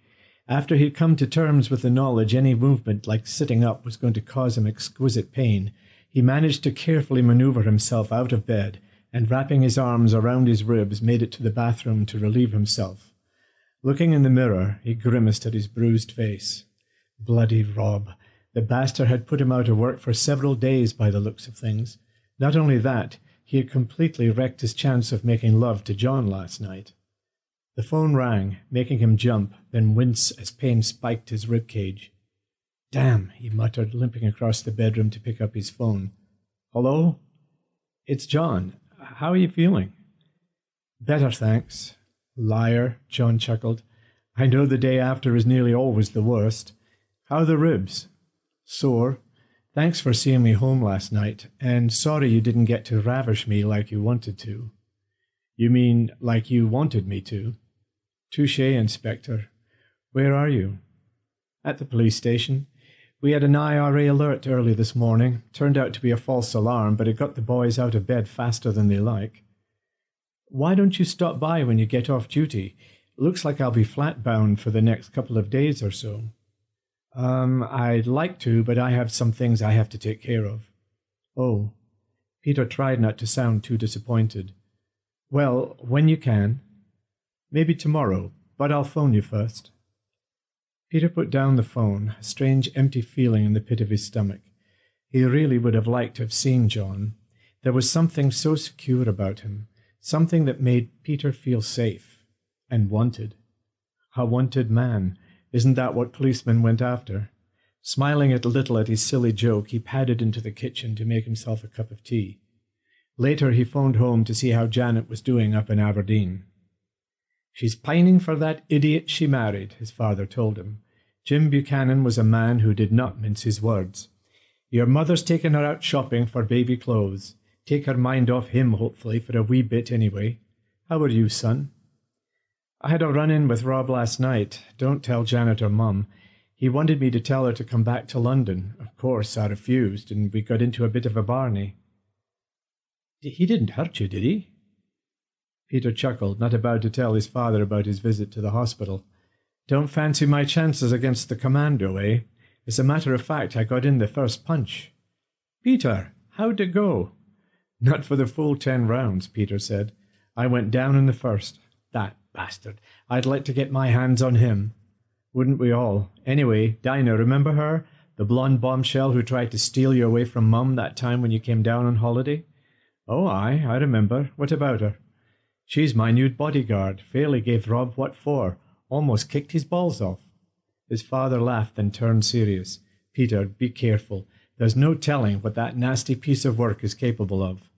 After he'd come to terms with the knowledge any movement like sitting up was going to cause him exquisite pain, he managed to carefully maneuver himself out of bed and, wrapping his arms around his ribs, made it to the bathroom to relieve himself. Looking in the mirror, he grimaced at his bruised face. Bloody Rob! The bastard had put him out of work for several days by the looks of things. Not only that, he had completely wrecked his chance of making love to John last night. The phone rang, making him jump, then wince as pain spiked his rib cage. "Damn," he muttered, limping across the bedroom to pick up his phone. "Hello? It's John. How are you feeling?" "Better, thanks." "Liar," John chuckled. "I know the day after is nearly always the worst. How are the ribs?" "Sore. Thanks for seeing me home last night, and sorry you didn't get to ravish me like you wanted to." "You mean like you wanted me to?" "Touché, Inspector. Where are you?" "At the police station. We had an IRA alert early this morning. Turned out to be a false alarm, but it got the boys out of bed faster than they like." "Why don't you stop by when you get off duty? Looks like I'll be flat-bound for the next couple of days or so." I'd like to, but I have some things I have to take care of." "Oh." Peter tried not to sound too disappointed. "Well, when you can." "Maybe tomorrow, but I'll phone you first." Peter put down the phone, a strange empty feeling in the pit of his stomach. He really would have liked to have seen John. There was something so secure about him, something that made Peter feel safe and wanted. A wanted man. Isn't that what policemen went after? Smiling a little at his silly joke, he padded into the kitchen to make himself a cup of tea. Later he phoned home to see how Janet was doing up in Aberdeen. "She's pining for that idiot she married," his father told him. Jim Buchanan was a man who did not mince his words. "Your mother's taken her out shopping for baby clothes. Take her mind off him, hopefully, for a wee bit anyway. How are you, son?" "I had a run-in with Rob last night. Don't tell Janet or Mum. He wanted me to tell her to come back to London. Of course, I refused, and we got into a bit of a barney." "He didn't hurt you, did he?" Peter chuckled, not about to tell his father about his visit to the hospital. "Don't fancy my chances against the commando, eh? As a matter of fact, I got in the first punch." "Peter, how'd it go?" "Not for the full 10 rounds, Peter said. "I went down in the first. That bastard. I'd like to get my hands on him." "Wouldn't we all? Anyway, Dinah, remember her? The blonde bombshell who tried to steal you away from Mum that time when you came down on holiday?" "Oh, aye, I remember. What about her?" "She's my new bodyguard. Fairly gave Rob what for. Almost kicked his balls off." His father laughed and turned serious. "Peter, be careful. There's no telling what that nasty piece of work is capable of."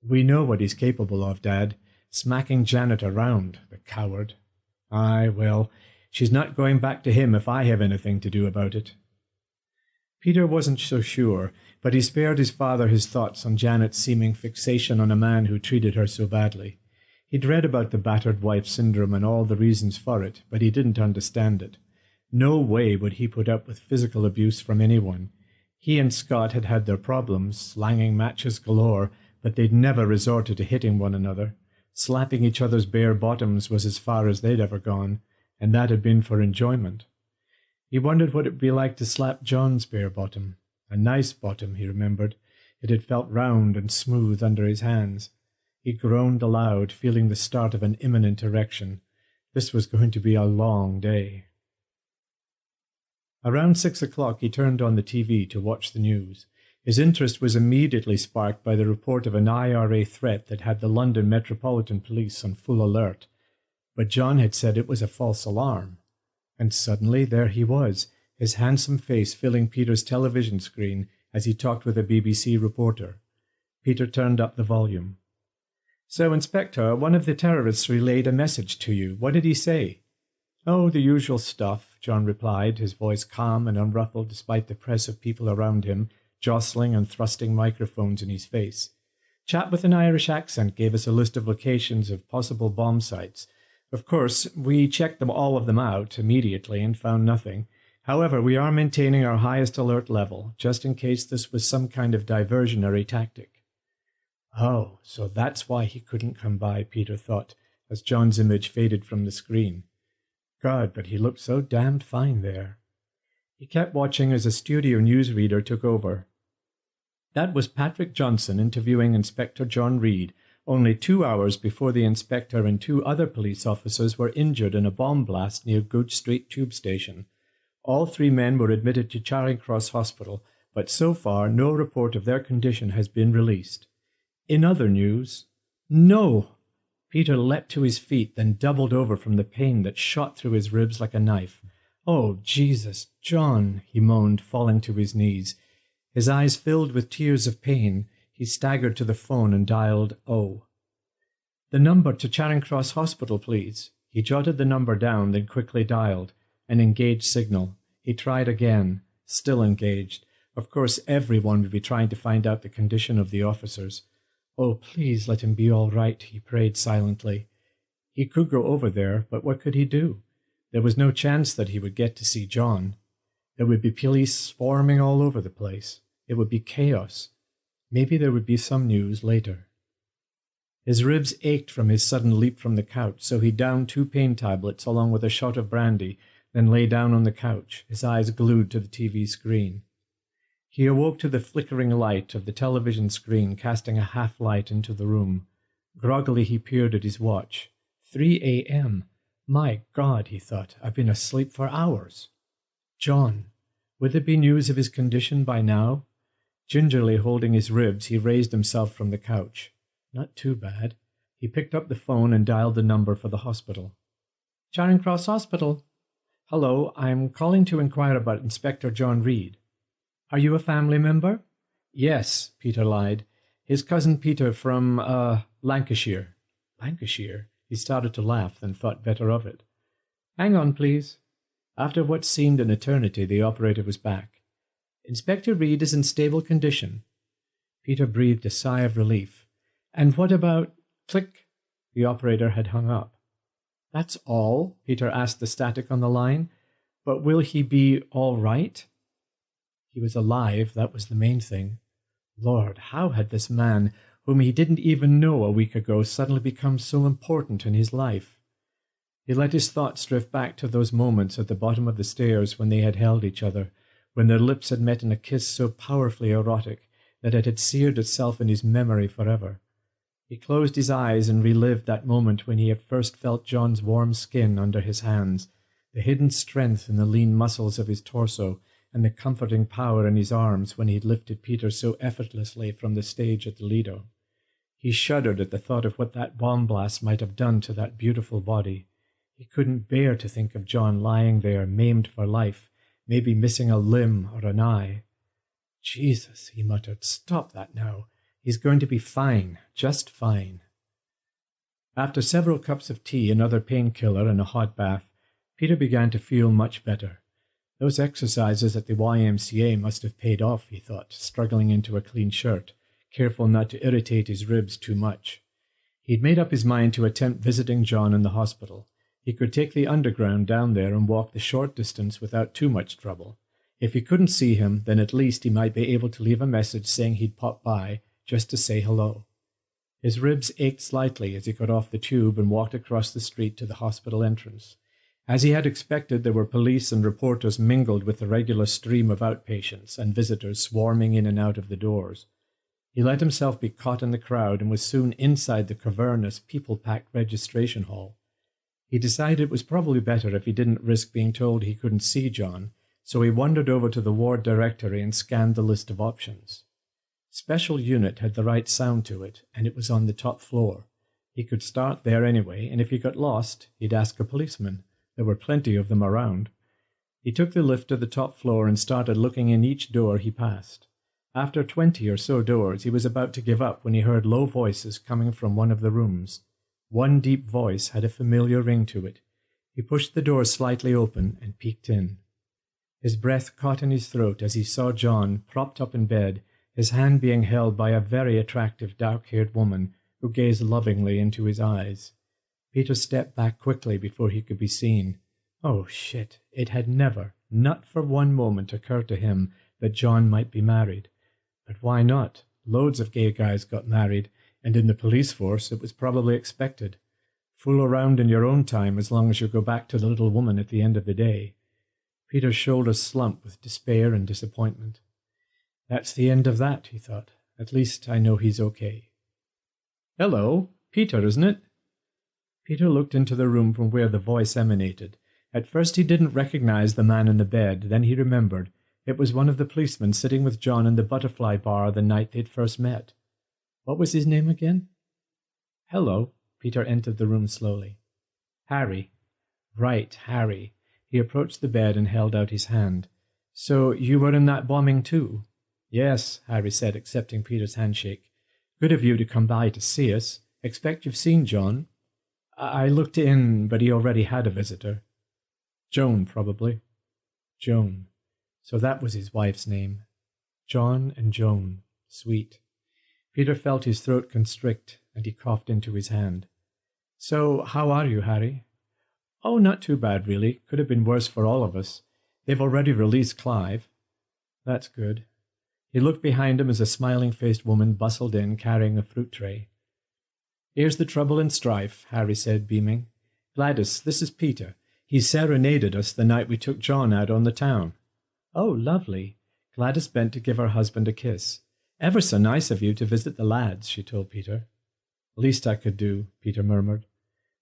"We know what he's capable of, Dad. Smacking Janet around, the coward." "Aye, well, she's not going back to him if I have anything to do about it." Peter wasn't so sure, but he spared his father his thoughts on Janet's seeming fixation on a man who treated her so badly. He'd read about the battered wife syndrome and all the reasons for it, but he didn't understand it. No way would he put up with physical abuse from anyone. He and Scott had had their problems, slanging matches galore, but they'd never resorted to hitting one another. Slapping each other's bare bottoms was as far as they'd ever gone, and that had been for enjoyment. He wondered what it would be like to slap John's bare bottom. A nice bottom, he remembered. It had felt round and smooth under his hands. He groaned aloud, feeling the start of an imminent erection. This was going to be a long day. Around 6 o'clock he turned on the TV to watch the news. His interest was immediately sparked by the report of an IRA threat that had the London Metropolitan Police on full alert. But John had said it was a false alarm. And suddenly there he was, his handsome face filling Peter's television screen as he talked with a BBC reporter. Peter turned up the volume. "So, Inspector, one of the terrorists relayed a message to you. What did he say?" "Oh, the usual stuff," John replied, his voice calm and unruffled despite the press of people around him, jostling and thrusting microphones in his face. "Chap with an Irish accent gave us a list of locations of possible bomb sites. Of course, we checked all of them out immediately and found nothing. However, we are maintaining our highest alert level, just in case this was some kind of diversionary tactic. Oh, so that's why he couldn't come by, Peter thought, as John's image faded from the screen. God, but he looked so damned fine there. He kept watching as a studio newsreader took over. That was Patrick Johnson interviewing Inspector John Reed, only 2 hours before the inspector and 2 other police officers were injured in a bomb blast near Goodge Street Tube Station. All 3 men were admitted to Charing Cross Hospital, but so far no report of their condition has been released. In other news, no! Peter leapt to his feet, then doubled over from the pain that shot through his ribs like a knife. "Oh, Jesus, John," he moaned, falling to his knees. His eyes filled with tears of pain. He staggered to the phone and dialed "Oh." "The number to Charing Cross Hospital, please." He jotted the number down, then quickly dialed. An engaged signal. He tried again. Still engaged. Of course, everyone would be trying to find out the condition of the officers. Oh, please let him be all right, he prayed silently. He could go over there, but what could he do? There was no chance that he would get to see John. There would be police swarming all over the place. It would be chaos. Maybe there would be some news later. His ribs ached from his sudden leap from the couch, so he downed 2 pain tablets along with a shot of brandy, then lay down on the couch, his eyes glued to the TV screen. He awoke to the flickering light of the television screen casting a half-light into the room. Groggily he peered at his watch. 3 a.m. My God, he thought, I've been asleep for hours. John. Would there be news of his condition by now? Gingerly holding his ribs, he raised himself from the couch. Not too bad. He picked up the phone and dialed the number for the hospital. Charing Cross Hospital. Hello, I'm calling to inquire about Inspector John Reed. Are you a family member? Yes, Peter lied. His cousin Peter from, Lancashire. Lancashire? He started to laugh, then thought better of it. Hang on, please. After what seemed an eternity, the operator was back. Inspector Reed is in stable condition. Peter breathed a sigh of relief. And what about... Click. The operator had hung up. That's all? Peter asked the static on the line. But will he be all right? He was alive, that was the main thing. Lord, how had this man, whom he didn't even know a week ago, suddenly become so important in his life? He let his thoughts drift back to those moments at the bottom of the stairs when they had held each other, when their lips had met in a kiss so powerfully erotic that it had seared itself in his memory forever. He closed his eyes and relived that moment when he had first felt John's warm skin under his hands, the hidden strength in the lean muscles of his torso, and the comforting power in his arms when he had lifted Peter so effortlessly from the stage at the Lido. He shuddered at the thought of what that bomb blast might have done to that beautiful body. He couldn't bear to think of John lying there, maimed for life, maybe missing a limb or an eye. Jesus, he muttered, stop that now. He's going to be fine, just fine. After several cups of tea, another painkiller, and a hot bath, Peter began to feel much better. Those exercises at the YMCA must have paid off, he thought, struggling into a clean shirt, careful not to irritate his ribs too much. He'd made up his mind to attempt visiting John in the hospital. He could take the underground down there and walk the short distance without too much trouble. If he couldn't see him, then at least he might be able to leave a message saying he'd pop by, just to say hello. His ribs ached slightly as he got off the tube and walked across the street to the hospital entrance. As he had expected, there were police and reporters mingled with the regular stream of outpatients and visitors swarming in and out of the doors. He let himself be caught in the crowd and was soon inside the cavernous, people-packed registration hall. He decided it was probably better if he didn't risk being told he couldn't see John, so he wandered over to the ward directory and scanned the list of options. Special unit had the right sound to it, and it was on the top floor. He could start there anyway, and if he got lost, he'd ask a policeman. There were plenty of them around. He took the lift to the top floor and started looking in each door he passed. After 20 or so doors, he was about to give up when he heard low voices coming from one of the rooms. One deep voice had a familiar ring to it. He pushed the door slightly open and peeked in. His breath caught in his throat as he saw John, propped up in bed, his hand being held by a very attractive dark-haired woman who gazed lovingly into his eyes. Peter stepped back quickly before he could be seen. Oh, shit. It had never, not for one moment, occurred to him that John might be married. But why not? Loads of gay guys got married, and in the police force it was probably expected. Fool around in your own time as long as you go back to the little woman at the end of the day. Peter's shoulders slumped with despair and disappointment. That's the end of that, he thought. At least I know he's okay. Hello, Peter, isn't it? Peter looked into the room from where the voice emanated. At first he didn't recognize the man in the bed, then he remembered. It was one of the policemen sitting with John in the butterfly bar the night they'd first met. What was his name again? Hello. Peter entered the room slowly. Harry. Right, Harry. He approached the bed and held out his hand. So you were in that bombing too? Yes, Harry said, accepting Peter's handshake. Good of you to come by to see us. Expect you've seen John. I looked in, but he already had a visitor. Joan, probably. Joan. So that was his wife's name. John and Joan. Sweet. Peter felt his throat constrict, and he coughed into his hand. So, how are you, Harry? Oh, not too bad, really. Could have been worse for all of us. They've already released Clive. That's good. He looked behind him as a smiling-faced woman bustled in, carrying a fruit tray. Here's the trouble and strife, Harry said, beaming. Gladys, this is Peter. He serenaded us the night we took John out on the town. Oh, lovely. Gladys bent to give her husband a kiss. Ever so nice of you to visit the lads, she told Peter. Least I could do, Peter murmured.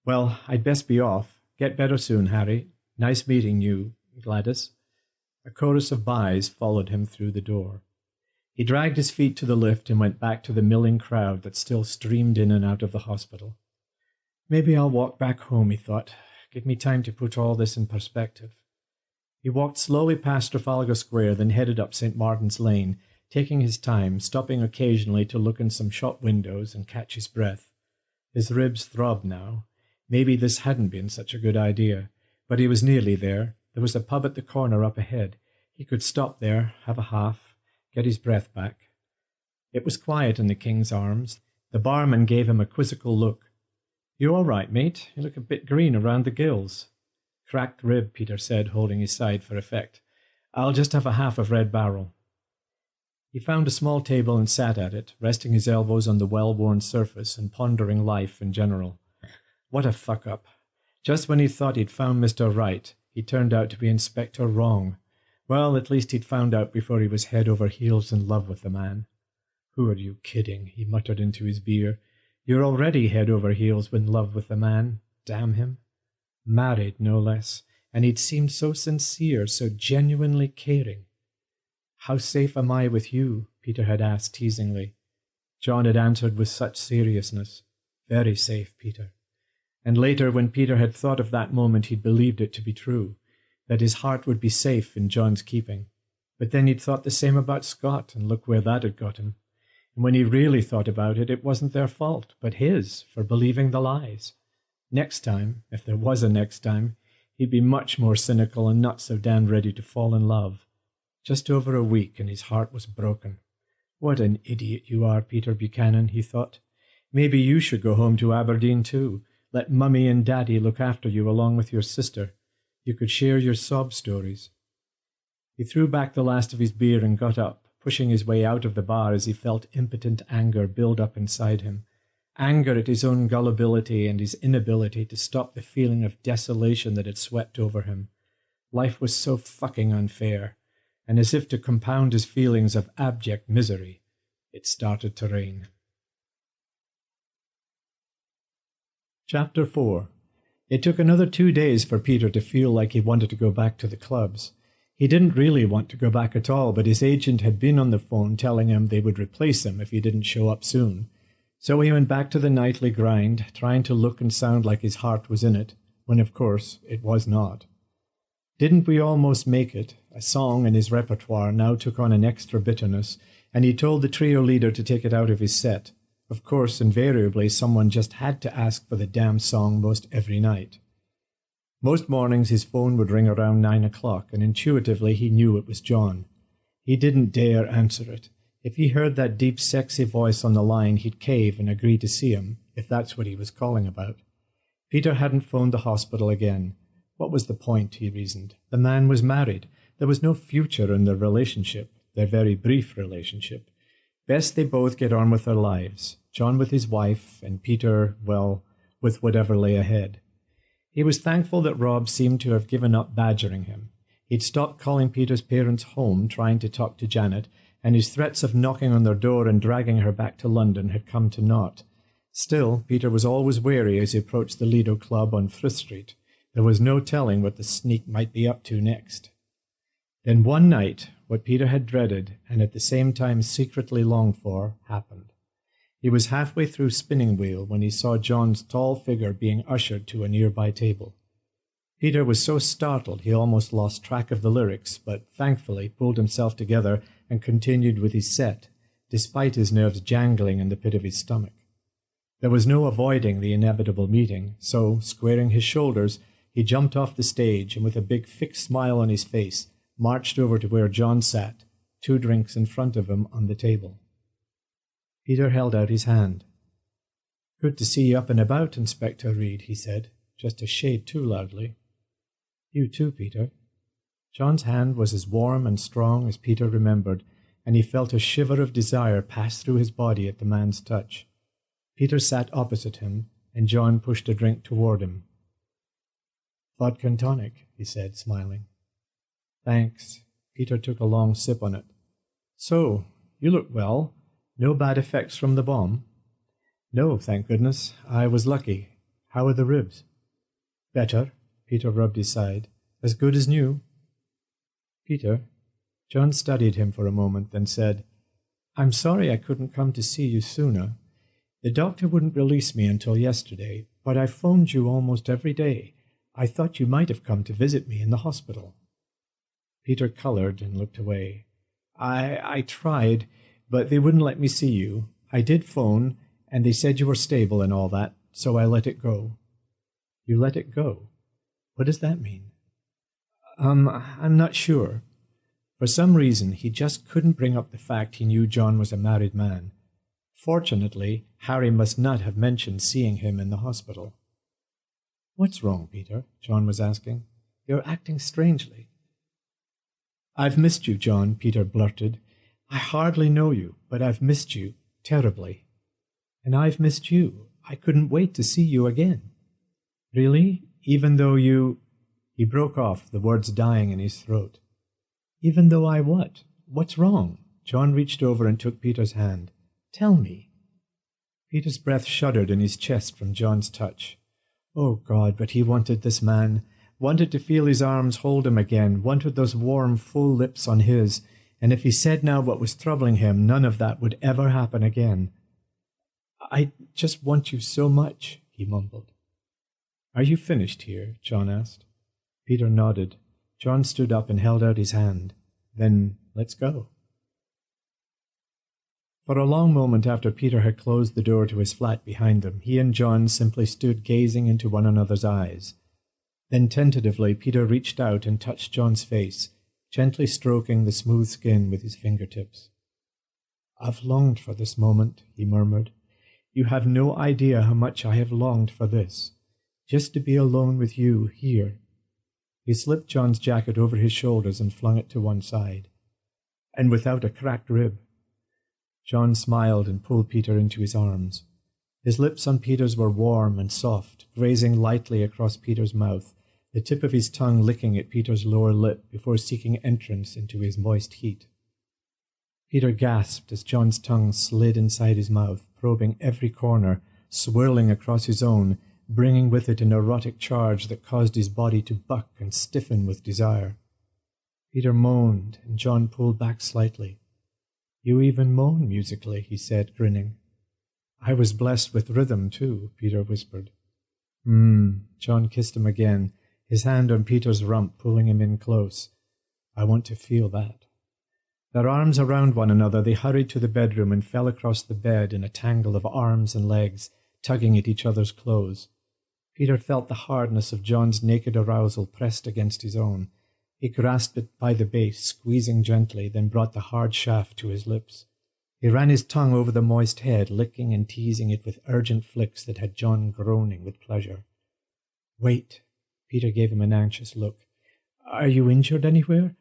Well, I'd best be off. Get better soon, Harry. Nice meeting you, Gladys. A chorus of byes followed him through the door. He dragged his feet to the lift and went back to the milling crowd that still streamed in and out of the hospital. Maybe I'll walk back home, he thought. Give me time to put all this in perspective. He walked slowly past Trafalgar Square, then headed up St. Martin's Lane, taking his time, stopping occasionally to look in some shop windows and catch his breath. His ribs throbbed now. Maybe this hadn't been such a good idea, but he was nearly there. There was a pub at the corner up ahead. He could stop there, have a half, get his breath back. It was quiet in the King's Arms. The barman gave him a quizzical look. You all right, mate? You look a bit green around the gills. Cracked rib, Peter said, holding his side for effect. I'll just have a half of Red Barrel. He found a small table and sat at it, resting his elbows on the well-worn surface and pondering life in general. What a fuck-up. Just when he thought he'd found Mr. Right, he turned out to be Inspector Wrong. Well, at least he'd found out before he was head over heels in love with the man. Who are you kidding? He muttered into his beer. You're already head over heels in love with the man. Damn him. Married, no less. And he'd seemed so sincere, so genuinely caring. How safe am I with you? Peter had asked teasingly. John had answered with such seriousness. Very safe, Peter. And later, when Peter had thought of that moment, he'd believed it to be true, that his heart would be safe in John's keeping. But then he'd thought the same about Scott, and look where that had got him. And when he really thought about it, it wasn't their fault, but his, for believing the lies. Next time, if there was a next time, he'd be much more cynical and not so damned ready to fall in love. Just over a week, and his heart was broken. What an idiot you are, Peter Buchanan, he thought. Maybe you should go home to Aberdeen too. Let Mummy and Daddy look after you along with your sister. You could share your sob stories. He threw back the last of his beer and got up, pushing his way out of the bar as he felt impotent anger build up inside him. Anger at his own gullibility and his inability to stop the feeling of desolation that had swept over him. Life was so fucking unfair, and as if to compound his feelings of abject misery, it started to rain. Chapter 4. It took another 2 days for Peter to feel like he wanted to go back to the clubs. He didn't really want to go back at all, but his agent had been on the phone telling him they would replace him if he didn't show up soon. So he went back to the nightly grind, trying to look and sound like his heart was in it, when of course it was not. Didn't We Almost Make It, a song in his repertoire, now took on an extra bitterness, and he told the trio leader to take it out of his set. Of course, invariably, someone just had to ask for the damn song most every night. Most mornings his phone would ring around 9 o'clock, and intuitively he knew it was John. He didn't dare answer it. If he heard that deep, sexy voice on the line, he'd cave and agree to see him, if that's what he was calling about. Peter hadn't phoned the hospital again. What was the point, he reasoned? The man was married. There was no future in their relationship, their very brief relationship. Best they both get on with their lives, John with his wife, and Peter, well, with whatever lay ahead. He was thankful that Rob seemed to have given up badgering him. He'd stopped calling Peter's parents home, trying to talk to Janet, and his threats of knocking on their door and dragging her back to London had come to naught. Still, Peter was always wary as he approached the Lido Club on Frith Street. There was no telling what the sneak might be up to next. Then one night, what Peter had dreaded, and at the same time secretly longed for, happened. He was halfway through Spinning Wheel when he saw John's tall figure being ushered to a nearby table. Peter was so startled he almost lost track of the lyrics, but thankfully pulled himself together and continued with his set, despite his nerves jangling in the pit of his stomach. There was no avoiding the inevitable meeting, so, squaring his shoulders, he jumped off the stage and with a big fixed smile on his face, marched over to where John sat, 2 drinks in front of him on the table. Peter held out his hand. "Good to see you up and about, Inspector Reed," he said, just a shade too loudly. "You too, Peter." John's hand was as warm and strong as Peter remembered, and he felt a shiver of desire pass through his body at the man's touch. Peter sat opposite him, and John pushed a drink toward him. "Vodka and tonic," he said, smiling. "Thanks." Peter took a long sip on it. "So, you look well. No bad effects from the bomb?" "No, thank goodness. I was lucky. How are the ribs?" "Better." Peter rubbed his side. "As good as new." "Peter." John studied him for a moment, then said, "I'm sorry I couldn't come to see you sooner. The doctor wouldn't release me until yesterday, but I phoned you almost every day. I thought you might have come to visit me in the hospital." Peter coloured and looked away. I tried, but they wouldn't let me see you. I did phone, and they said you were stable and all that, so I let it go." "You let it go? What does that mean?" I'm not sure." For some reason, he just couldn't bring up the fact he knew John was a married man. Fortunately, Harry must not have mentioned seeing him in the hospital. "What's wrong, Peter?" John was asking. "You're acting strangely." "I've missed you, John," Peter blurted. "I hardly know you, but I've missed you terribly. And I've missed you. I couldn't wait to see you again." "Really? Even though you—" He broke off, the words dying in his throat. "Even though I what? What's wrong?" John reached over and took Peter's hand. "Tell me." Peter's breath shuddered in his chest from John's touch. Oh, God, but he wanted this man, wanted to feel his arms hold him again, wanted those warm, full lips on his, and if he said now what was troubling him, none of that would ever happen again. "I just want you so much," he mumbled. "Are you finished here?" John asked. Peter nodded. John stood up and held out his hand. "Then let's go." For a long moment after Peter had closed the door to his flat behind them, he and John simply stood gazing into one another's eyes. Then tentatively Peter reached out and touched John's face, gently stroking the smooth skin with his fingertips. "I've longed for this moment," he murmured. "You have no idea how much I have longed for this. Just to be alone with you here." He slipped John's jacket over his shoulders and flung it to one side. "And without a cracked rib." John smiled and pulled Peter into his arms. His lips on Peter's were warm and soft, grazing lightly across Peter's mouth, the tip of his tongue licking at Peter's lower lip before seeking entrance into his moist heat. Peter gasped as John's tongue slid inside his mouth, probing every corner, swirling across his own, bringing with it an erotic charge that caused his body to buck and stiffen with desire. Peter moaned, and John pulled back slightly. "You even moan musically," he said, grinning. "I was blessed with rhythm, too," Peter whispered. John kissed him again, his hand on Peter's rump, pulling him in close. "I want to feel that." Their arms around one another, they hurried to the bedroom and fell across the bed in a tangle of arms and legs, tugging at each other's clothes. Peter felt the hardness of John's naked arousal pressed against his own. He grasped it by the base, squeezing gently, then brought the hard shaft to his lips. He ran his tongue over the moist head, licking and teasing it with urgent flicks that had John groaning with pleasure. Wait. Peter gave him an anxious look. Are you injured anywhere?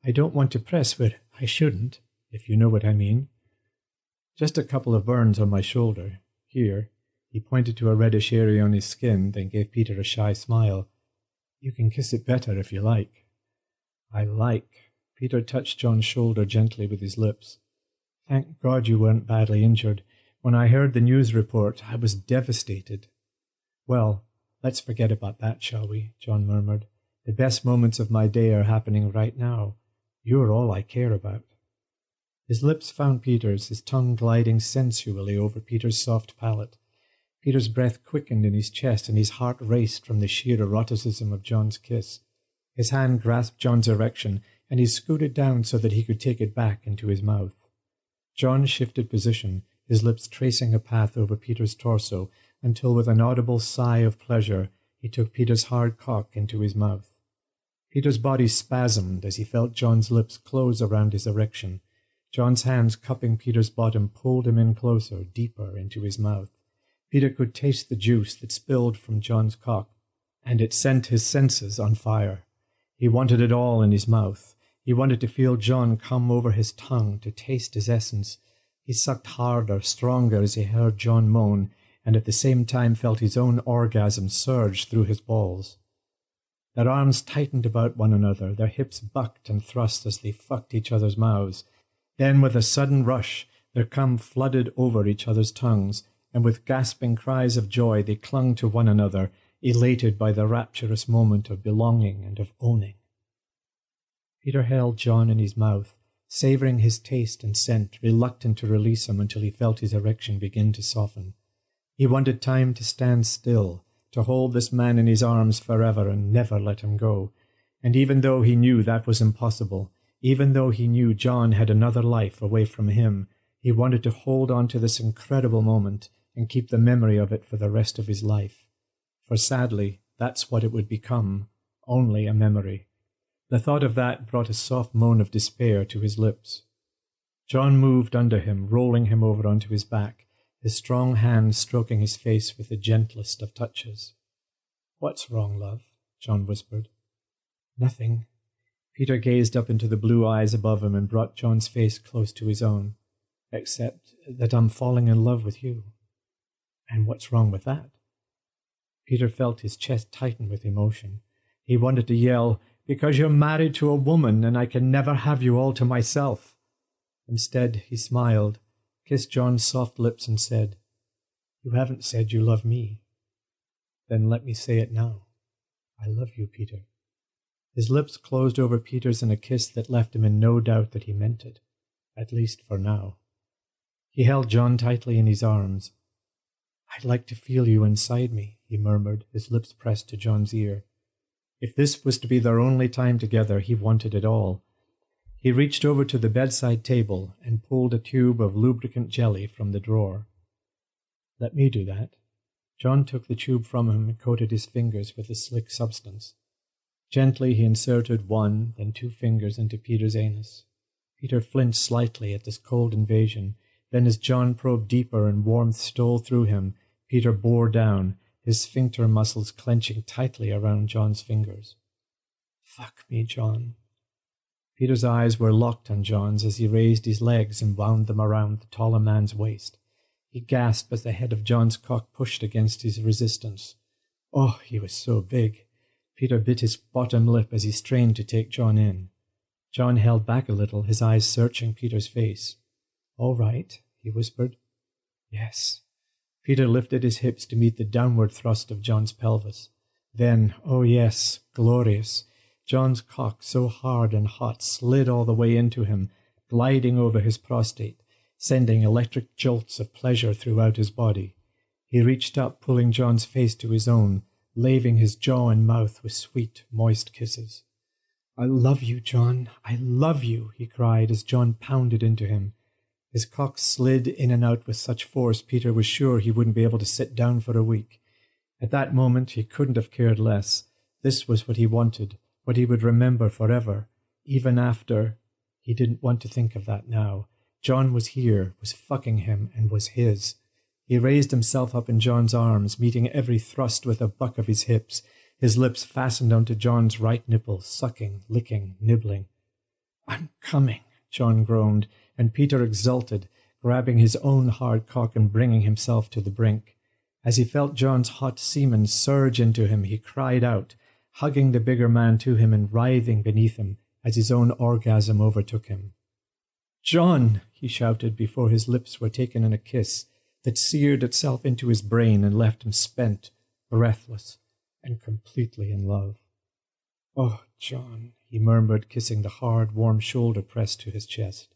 I don't want to press where I shouldn't, if you know what I mean. Just a couple of burns on my shoulder. Here. He pointed to a reddish area on his skin, then gave Peter a shy smile. You can kiss it better if you like. I like. Peter touched John's shoulder gently with his lips. Thank God you weren't badly injured. When I heard the news report, I was devastated. Well, let's forget about that, shall we? John murmured. The best moments of my day are happening right now. You're all I care about. His lips found Peter's, his tongue gliding sensually over Peter's soft palate. Peter's breath quickened in his chest, and his heart raced from the sheer eroticism of John's kiss. His hand grasped John's erection, and he scooted down so that he could take it back into his mouth. John shifted position, his lips tracing a path over Peter's torso, until with an audible sigh of pleasure he took Peter's hard cock into his mouth. Peter's body spasmed as he felt John's lips close around his erection. John's hands cupping Peter's bottom pulled him in closer, deeper into his mouth. Peter could taste the juice that spilled from John's cock, and it sent his senses on fire. He wanted it all in his mouth. He wanted to feel John come over his tongue, to taste his essence. He sucked harder, stronger as he heard John moan, and at the same time felt his own orgasm surge through his balls. Their arms tightened about one another, their hips bucked and thrust as they fucked each other's mouths. Then, with a sudden rush, their cum flooded over each other's tongues, and with gasping cries of joy they clung to one another, elated by the rapturous moment of belonging and of owning. Peter held John in his mouth, savouring his taste and scent, reluctant to release him until he felt his erection begin to soften. He wanted time to stand still, to hold this man in his arms forever and never let him go. And even though he knew that was impossible, even though he knew John had another life away from him, he wanted to hold on to this incredible moment and keep the memory of it for the rest of his life. For sadly, that's what it would become, only a memory. The thought of that brought a soft moan of despair to his lips. John moved under him, rolling him over onto his back, his strong hand stroking his face with the gentlest of touches. What's wrong, love? John whispered. Nothing. Peter gazed up into the blue eyes above him and brought John's face close to his own. Except that I'm falling in love with you. And what's wrong with that? Peter felt his chest tighten with emotion. He wanted to yell, Because you're married to a woman and I can never have you all to myself. Instead, he smiled, kissed John's soft lips and said, You haven't said you love me. Then let me say it now. I love you, Peter. His lips closed over Peter's in a kiss that left him in no doubt that he meant it, at least for now. He held John tightly in his arms. I'd like to feel you inside me, he murmured, his lips pressed to John's ear. If this was to be their only time together, he wanted it all. He reached over to the bedside table and pulled a tube of lubricant jelly from the drawer. Let me do that. John took the tube from him and coated his fingers with the slick substance. Gently he inserted one, then 2 fingers into Peter's anus. Peter flinched slightly at this cold invasion. Then as John probed deeper and warmth stole through him, Peter bore down, his sphincter muscles clenching tightly around John's fingers. Fuck me, John. Peter's eyes were locked on John's as he raised his legs and wound them around the taller man's waist. He gasped as the head of John's cock pushed against his resistance. Oh, he was so big. Peter bit his bottom lip as he strained to take John in. John held back a little, his eyes searching Peter's face. All right, he whispered. Yes. Peter lifted his hips to meet the downward thrust of John's pelvis. Then, oh yes, glorious. John's cock, so hard and hot, slid all the way into him, gliding over his prostate, sending electric jolts of pleasure throughout his body. He reached up, pulling John's face to his own, laving his jaw and mouth with sweet, moist kisses. I love you, John. I love you, he cried as John pounded into him. His cock slid in and out with such force Peter was sure he wouldn't be able to sit down for a week. At that moment he couldn't have cared less. This was what he wanted, what he would remember forever, even after. He didn't want to think of that now. John was here, was fucking him, and was his. He raised himself up in John's arms, meeting every thrust with a buck of his hips, his lips fastened onto John's right nipple, sucking, licking, nibbling. "I'm coming," John groaned, and Peter exulted, grabbing his own hard cock and bringing himself to the brink. As he felt John's hot semen surge into him, he cried out, hugging the bigger man to him and writhing beneath him as his own orgasm overtook him. "John!" he shouted before his lips were taken in a kiss that seared itself into his brain and left him spent, breathless, and completely in love. "Oh, John," he murmured, kissing the hard, warm shoulder pressed to his chest.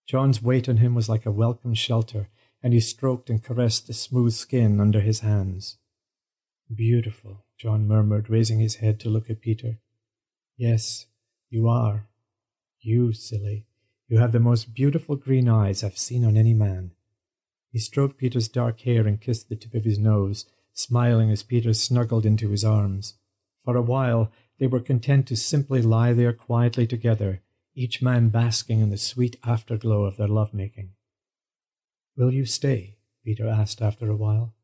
John's weight on him was like a welcome shelter, and he stroked and caressed the smooth skin under his hands. "Beautiful," John murmured, raising his head to look at Peter. "Yes, you are. You, silly. You have the most beautiful green eyes I've seen on any man." He stroked Peter's dark hair and kissed the tip of his nose, smiling as Peter snuggled into his arms. For a while they were content to simply lie there quietly together, each man basking in the sweet afterglow of their love-making. "Will you stay?" Peter asked after a while.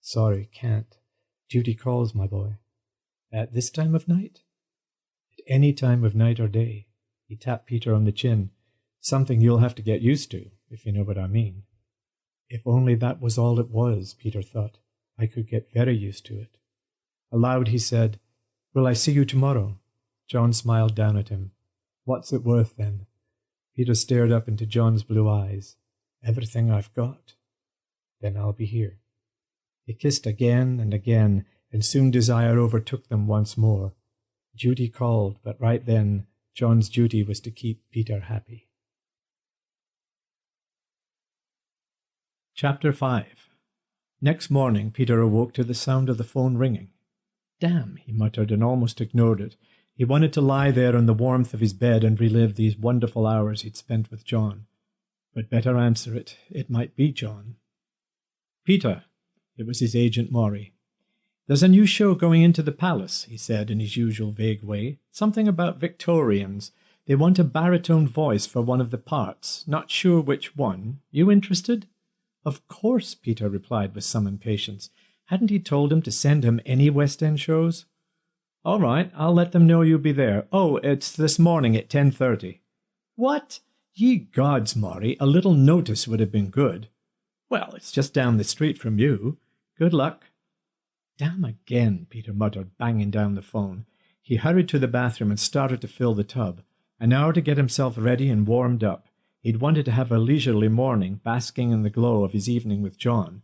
"Sorry, can't. Duty calls, my boy." "At this time of night?" "At any time of night or day." He tapped Peter on the chin. "Something you'll have to get used to, if you know what I mean." If only that was all it was, Peter thought. I could get very used to it. Aloud he said, "Will I see you tomorrow?" John smiled down at him. "What's it worth, then?" Peter stared up into John's blue eyes. "Everything I've got." "Then I'll be here." They kissed again and again, and soon desire overtook them once more. Duty called, but right then John's duty was to keep Peter happy. Chapter 5. Next morning Peter awoke to the sound of the phone ringing. "Damn," he muttered, and almost ignored it. He wanted to lie there in the warmth of his bed and relive these wonderful hours he'd spent with John. But better answer it. It might be John. "Peter," it was his agent Maury. "There's a new show going into the Palace," he said in his usual vague way. "Something about Victorians. They want a baritone voice for one of the parts. Not sure which one. You interested?" "Of course," Peter replied with some impatience. Hadn't he told him to send him any West End shows? "All right, I'll let them know you'll be there. Oh, it's this morning at 10:30. "What? Ye gods, Maury, a little notice would have been good." "Well, it's just down the street from you. Good luck." "Damn again," Peter muttered, banging down the phone. He hurried to the bathroom and started to fill the tub. An hour to get himself ready and warmed up. He'd wanted to have a leisurely morning, basking in the glow of his evening with John.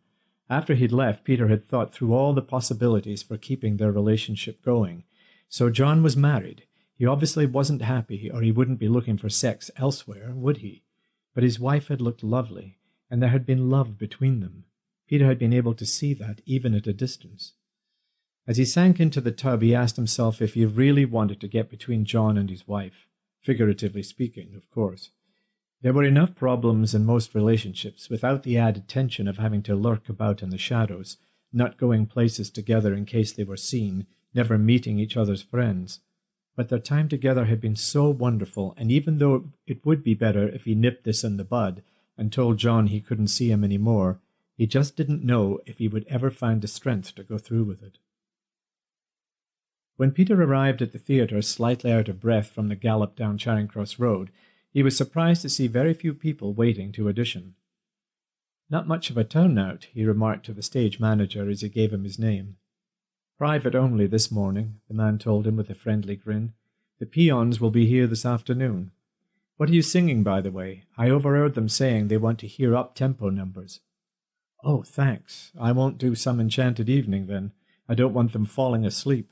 After he'd left, Peter had thought through all the possibilities for keeping their relationship going. So John was married. He obviously wasn't happy, or he wouldn't be looking for sex elsewhere, would he? But his wife had looked lovely, and there had been love between them. Peter had been able to see that, even at a distance. As he sank into the tub, he asked himself if he really wanted to get between John and his wife. Figuratively speaking, of course. There were enough problems in most relationships without the added tension of having to lurk about in the shadows, not going places together in case they were seen, never meeting each other's friends. But their time together had been so wonderful, and even though it would be better if he nipped this in the bud and told John he couldn't see him any more, he just didn't know if he would ever find the strength to go through with it. When Peter arrived at the theatre, slightly out of breath from the gallop down Charing Cross Road, he was surprised to see very few people waiting to audition. "Not much of a turnout," he remarked to the stage manager as he gave him his name. "Private only this morning," the man told him with a friendly grin. "The peons will be here this afternoon. What are you singing, by the way? I overheard them saying they want to hear up-tempo numbers." "Oh, thanks. I won't do Some Enchanted Evening, then. I don't want them falling asleep."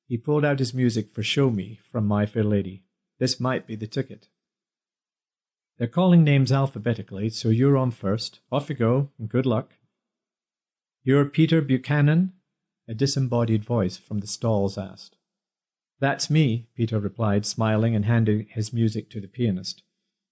He pulled out his music for Show Me from My Fair Lady. "This might be the ticket." "They're calling names alphabetically, so you're on first. Off you go, and good luck." "You're Peter Buchanan?" a disembodied voice from the stalls asked. "That's me," Peter replied, smiling and handing his music to the pianist.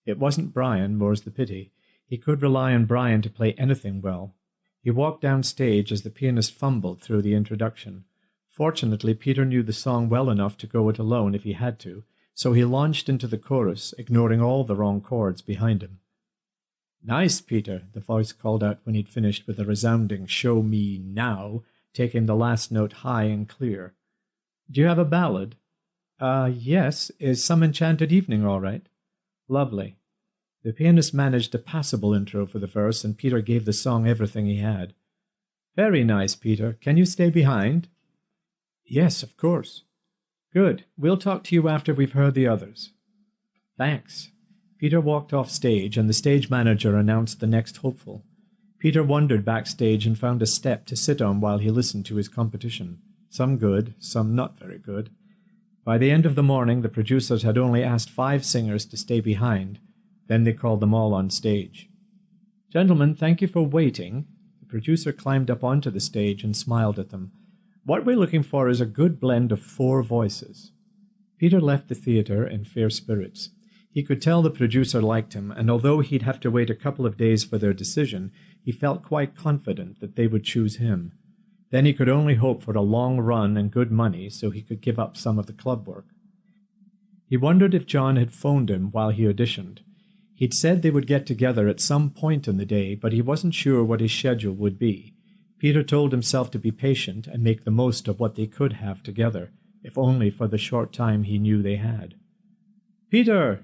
It wasn't Brian, more's the pity. He could rely on Brian to play anything well. He walked down stage as the pianist fumbled through the introduction. Fortunately, Peter knew the song well enough to go it alone if he had to, so he launched into the chorus, ignoring all the wrong chords behind him. "Nice, Peter," the voice called out when he'd finished with a resounding "Show me now," taking the last note high and clear. Do you have a ballad? Yes. Is Some Enchanted Evening all right? Lovely. The pianist managed a passable intro for the verse, and Peter gave the song everything he had. Very nice, Peter. Can you stay behind? Yes, of course. Good. We'll talk to you after we've heard the others. Thanks. Peter walked off stage, and the stage manager announced the next hopeful. Peter wandered backstage and found a step to sit on while he listened to his competition. Some good, some not very good. By the end of the morning, the producers had only asked 5 singers to stay behind. Then they called them all on stage. Gentlemen, thank you for waiting. The producer climbed up onto the stage and smiled at them. What we're looking for is a good blend of 4 voices. Peter left the theatre in fair spirits. He could tell the producer liked him, and although he'd have to wait a couple of days for their decision, he felt quite confident that they would choose him. Then he could only hope for a long run and good money so he could give up some of the club work. He wondered if John had phoned him while he auditioned. He'd said they would get together at some point in the day, but he wasn't sure what his schedule would be. Peter told himself to be patient and make the most of what they could have together, if only for the short time he knew they had. Peter!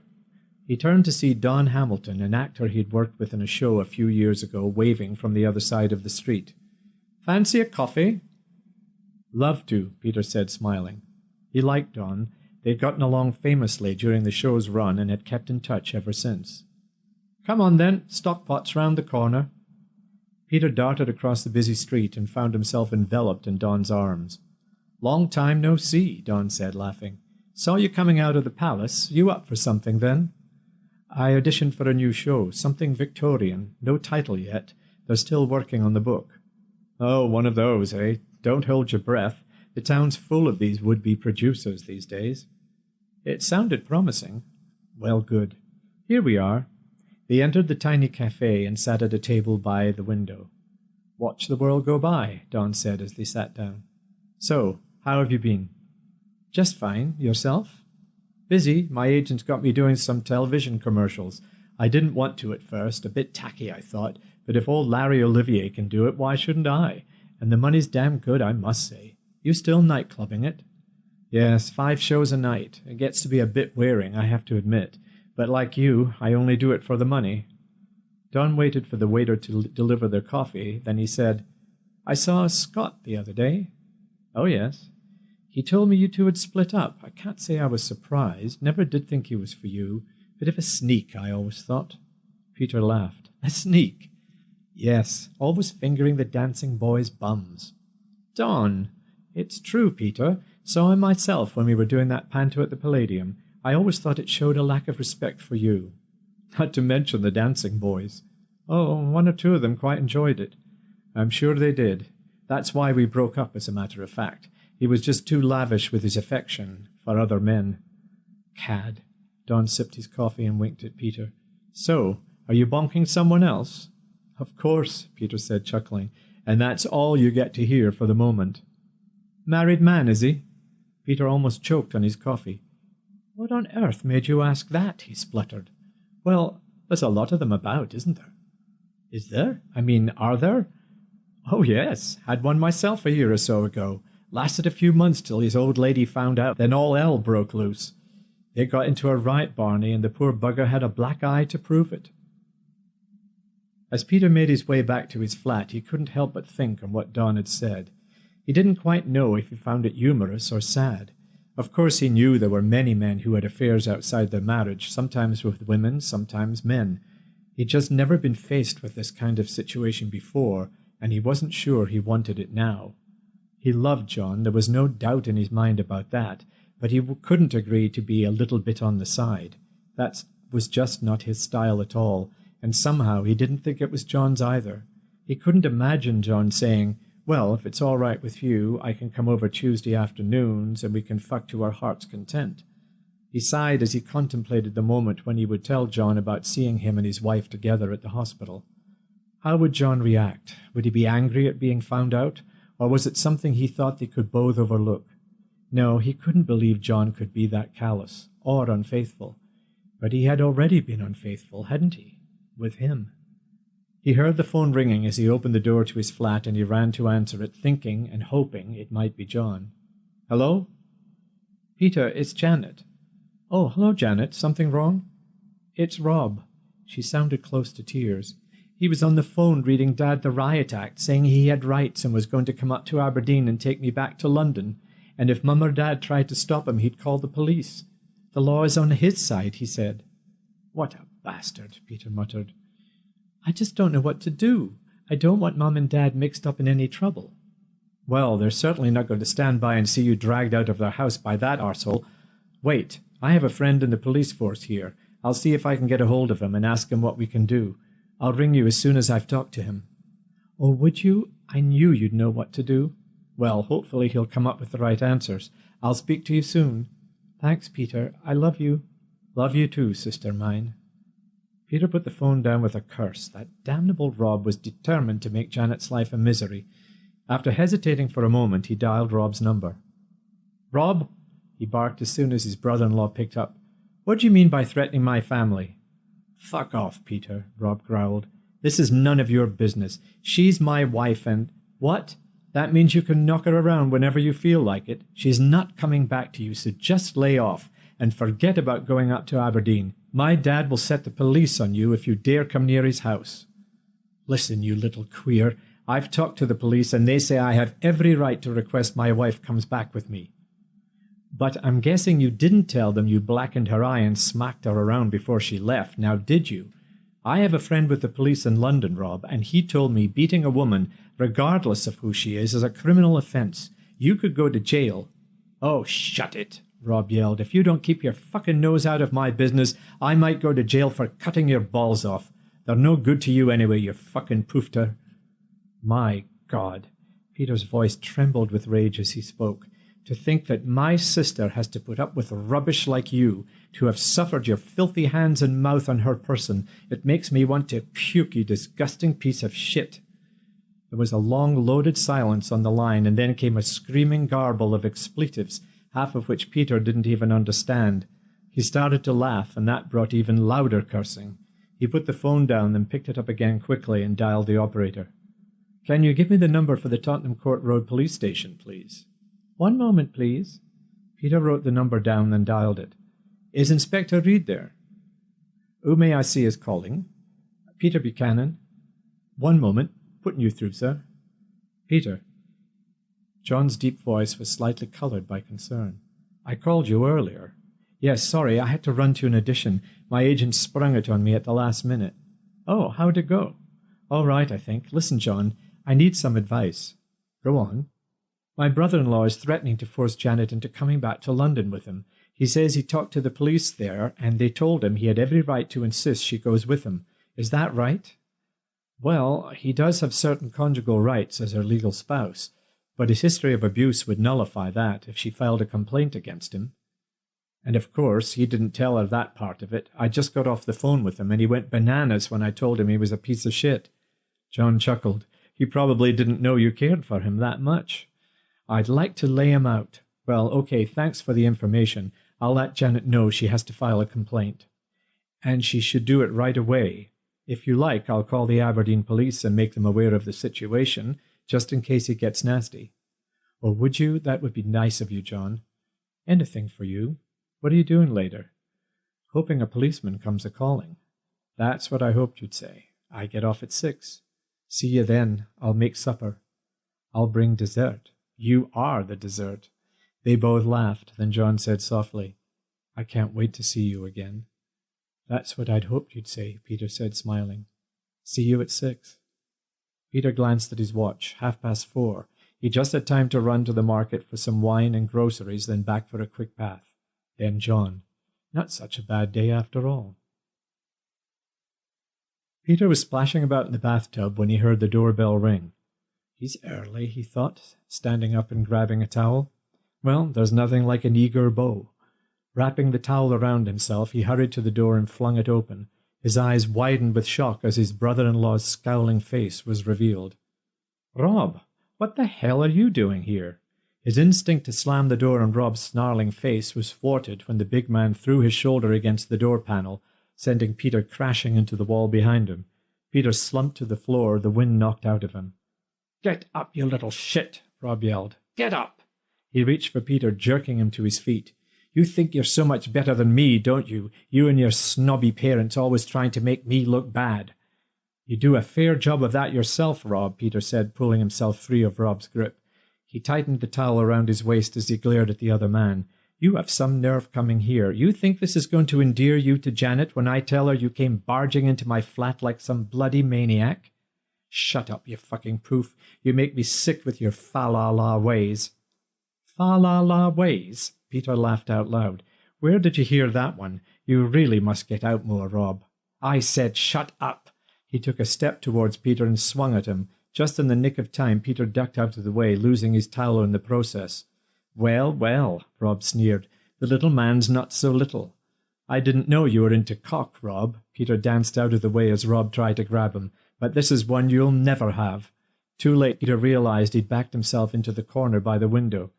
He turned to see Don Hamilton, an actor he'd worked with in a show a few years ago, waving from the other side of the street. Fancy a coffee? Love to, Peter said, smiling. He liked Don. They'd gotten along famously during the show's run and had kept in touch ever since. Come on, then. Stockpot's round the corner. Peter darted across the busy street and found himself enveloped in Don's arms. Long time no see, Don said, laughing. Saw you coming out of the palace. You up for something, then? I auditioned for a new show, something Victorian. No title yet. They're still working on the book. Oh, one of those, eh? Don't hold your breath. The town's full of these would-be producers these days. It sounded promising. Well, good. Here we are. They entered the tiny cafe and sat at a table by the window. Watch the world go by, Don said as they sat down. So, how have you been? Just fine. Yourself? Busy. My agent's got me doing some television commercials. I didn't want to at first. A bit tacky, I thought. But if old Larry Olivier can do it, why shouldn't I? And the money's damn good, I must say. You still nightclubbing it? Yes, 5 shows a night. It gets to be a bit wearing, I have to admit. But like you, I only do it for the money. Don waited for the waiter to deliver their coffee. Then he said, I saw Scott the other day. Oh, yes. He told me you two had split up. I can't say I was surprised. Never did think he was for you. Bit of a sneak, I always thought. Peter laughed. A sneak? Yes, always fingering the dancing boys' bums. Don, it's true, Peter. Saw him myself when we were doing that panto at the Palladium. I always thought it showed a lack of respect for you. Not to mention the dancing boys. Oh, 1 or 2 of them quite enjoyed it. I'm sure they did. That's why we broke up, as a matter of fact. He was just too lavish with his affection for other men. Cad. Don sipped his coffee and winked at Peter. So, are you bonking someone else? Of course, Peter said, chuckling, and that's all you get to hear for the moment. Married man, is he? Peter almost choked on his coffee. What on earth made you ask that? He spluttered. Well, there's a lot of them about, isn't there? Is there? I mean, are there? Oh, yes. Had one myself a year or so ago. Lasted a few months till his old lady found out. Then all hell broke loose. They got into a riot, Barney, and the poor bugger had a black eye to prove it. As Peter made his way back to his flat, he couldn't help but think on what Don had said. He didn't quite know if he found it humorous or sad. Of course he knew there were many men who had affairs outside their marriage, sometimes with women, sometimes men. He'd just never been faced with this kind of situation before, and he wasn't sure he wanted it now. He loved John, there was no doubt in his mind about that, but he couldn't agree to be a little bit on the side. That was just not his style at all, and somehow he didn't think it was John's either. He couldn't imagine John saying, well, if it's all right with you, I can come over Tuesday afternoons and we can fuck to our heart's content. He sighed as he contemplated the moment when he would tell John about seeing him and his wife together at the hospital. How would John react? Would he be angry at being found out? Or was it something he thought they could both overlook? No, he couldn't believe John could be that callous or unfaithful. But he had already been unfaithful, hadn't he? With him. He heard the phone ringing as he opened the door to his flat, and he ran to answer it, thinking and hoping it might be John. Hello? "Peter, it's Janet." "Oh, hello, Janet. Something wrong?" "It's Rob." She sounded close to tears. "He was on the phone reading Dad the Riot Act, saying he had rights and was going to come up to Aberdeen and take me back to London, and if Mum or Dad tried to stop him, he'd call the police. The law is on his side, he said." "What a bastard," Peter muttered. "I just don't know what to do. I don't want Mum and Dad mixed up in any trouble." "Well, they're certainly not going to stand by and see you dragged out of their house by that arsehole. Wait, I have a friend in the police force here. I'll see if I can get a hold of him and ask him what we can do. I'll ring you as soon as I've talked to him." "Oh, would you? I knew you'd know what to do." "Well, hopefully he'll come up with the right answers. I'll speak to you soon." "Thanks, Peter. I love you." "Love you too, sister mine." Peter put the phone down with a curse. That damnable Rob was determined to make Janet's life a misery. After hesitating for a moment, he dialed Rob's number. "Rob," he barked as soon as his brother-in-law picked up. "What do you mean by threatening my family?" "Fuck off, Peter," Rob growled. "This is none of your business. She's my wife and—" "What? That means you can knock her around whenever you feel like it. She's not coming back to you, so just lay off and forget about going up to Aberdeen. My dad will set the police on you if you dare come near his house." "Listen, you little queer. I've talked to the police and they say I have every right to request my wife comes back with me." "But I'm guessing you didn't tell them you blackened her eye and smacked her around before she left, now did you? I have a friend with the police in London, Rob, and he told me beating a woman, regardless of who she is a criminal offence. You could go to jail." "Oh, shut it," Rob yelled. "If you don't keep your fucking nose out of my business, I might go to jail for cutting your balls off. They're no good to you anyway, you fucking poofter." "My God." Peter's voice trembled with rage as he spoke. "To think that my sister has to put up with rubbish like you, to have suffered your filthy hands and mouth on her person. It makes me want to puke, you disgusting piece of shit." There was a long, loaded silence on the line, and then came a screaming garble of expletives, half of which Peter didn't even understand. He started to laugh, and that brought even louder cursing. He put the phone down, then picked it up again quickly and dialed the operator. "Can you give me the number for the Tottenham Court Road police station, please?" "One moment, please." Peter wrote the number down, then dialed it. "Is Inspector Reed there?" "Who may I see is calling?" "Peter Buchanan." "One moment. Putting you through, sir." "Peter." John's deep voice was slightly coloured by concern. "I called you earlier." "Yes, sorry, I had to run to an audition. My agent sprung it on me at the last minute." "Oh, how'd it go?" "All right, I think. Listen, John, I need some advice." "Go on." "My brother-in-law is threatening to force Janet into coming back to London with him. He says he talked to the police there, and they told him he had every right to insist she goes with him. Is that right?" "Well, he does have certain conjugal rights as her legal spouse, but his history of abuse would nullify that if she filed a complaint against him. And of course, he didn't tell her that part of it. I just got off the phone with him, and he went bananas when I told him he was a piece of shit." John chuckled. "He probably didn't know you cared for him that much." "I'd like to lay him out." "Well, okay, thanks for the information. I'll let Janet know she has to file a complaint. And she should do it right away. If you like, I'll call the Aberdeen police and make them aware of the situation, just in case it gets nasty." "Or would you? That would be nice of you, John." "Anything for you. What are you doing later?" "Hoping a policeman comes a-calling." "That's what I hoped you'd say. I get off at 6. See you then. I'll make supper." "I'll bring dessert." "You are the dessert." They both laughed. Then John said softly, "I can't wait to see you again." "That's what I'd hoped you'd say," Peter said, smiling. "See you at 6. Peter glanced at his watch. 4:30. He just had time to run to the market for some wine and groceries, then back for a quick bath. Then John. Not such a bad day after all. Peter was splashing about in the bathtub when he heard the doorbell ring. "He's early," he thought, standing up and grabbing a towel. Well, there's nothing like an eager beau. Wrapping the towel around himself, he hurried to the door and flung it open. His eyes widened with shock as his brother-in-law's scowling face was revealed. "Rob, what the hell are you doing here?" His instinct to slam the door on Rob's snarling face was thwarted when the big man threw his shoulder against the door panel, sending Peter crashing into the wall behind him. Peter slumped to the floor, the wind knocked out of him. "Get up, you little shit!" Rob yelled. "Get up!" He reached for Peter, jerking him to his feet. You think you're so much better than me, don't you? You and your snobby parents always trying to make me look bad." "You do a fair job of that yourself, Rob," Peter said, pulling himself free of Rob's grip. He tightened the towel around his waist as he glared at the other man. "You have some nerve coming here. You think this is going to endear you to Janet when I tell her you came barging into my flat like some bloody maniac? Shut up, you fucking proof. You make me sick with your fa-la-la ways." "Fa-la-la ways?" Peter laughed out loud. "Where did you hear that one? You really must get out more, Rob." "I said shut up." He took a step towards Peter and swung at him. Just in the nick of time, Peter ducked out of the way, losing his towel in the process. "Well, well," Rob sneered, "the little man's not so little." "I didn't know you were into cock, Rob." Peter danced out of the way as Rob tried to grab him. "But this is one you'll never have." Too late, Peter realized he'd backed himself into the corner by the window.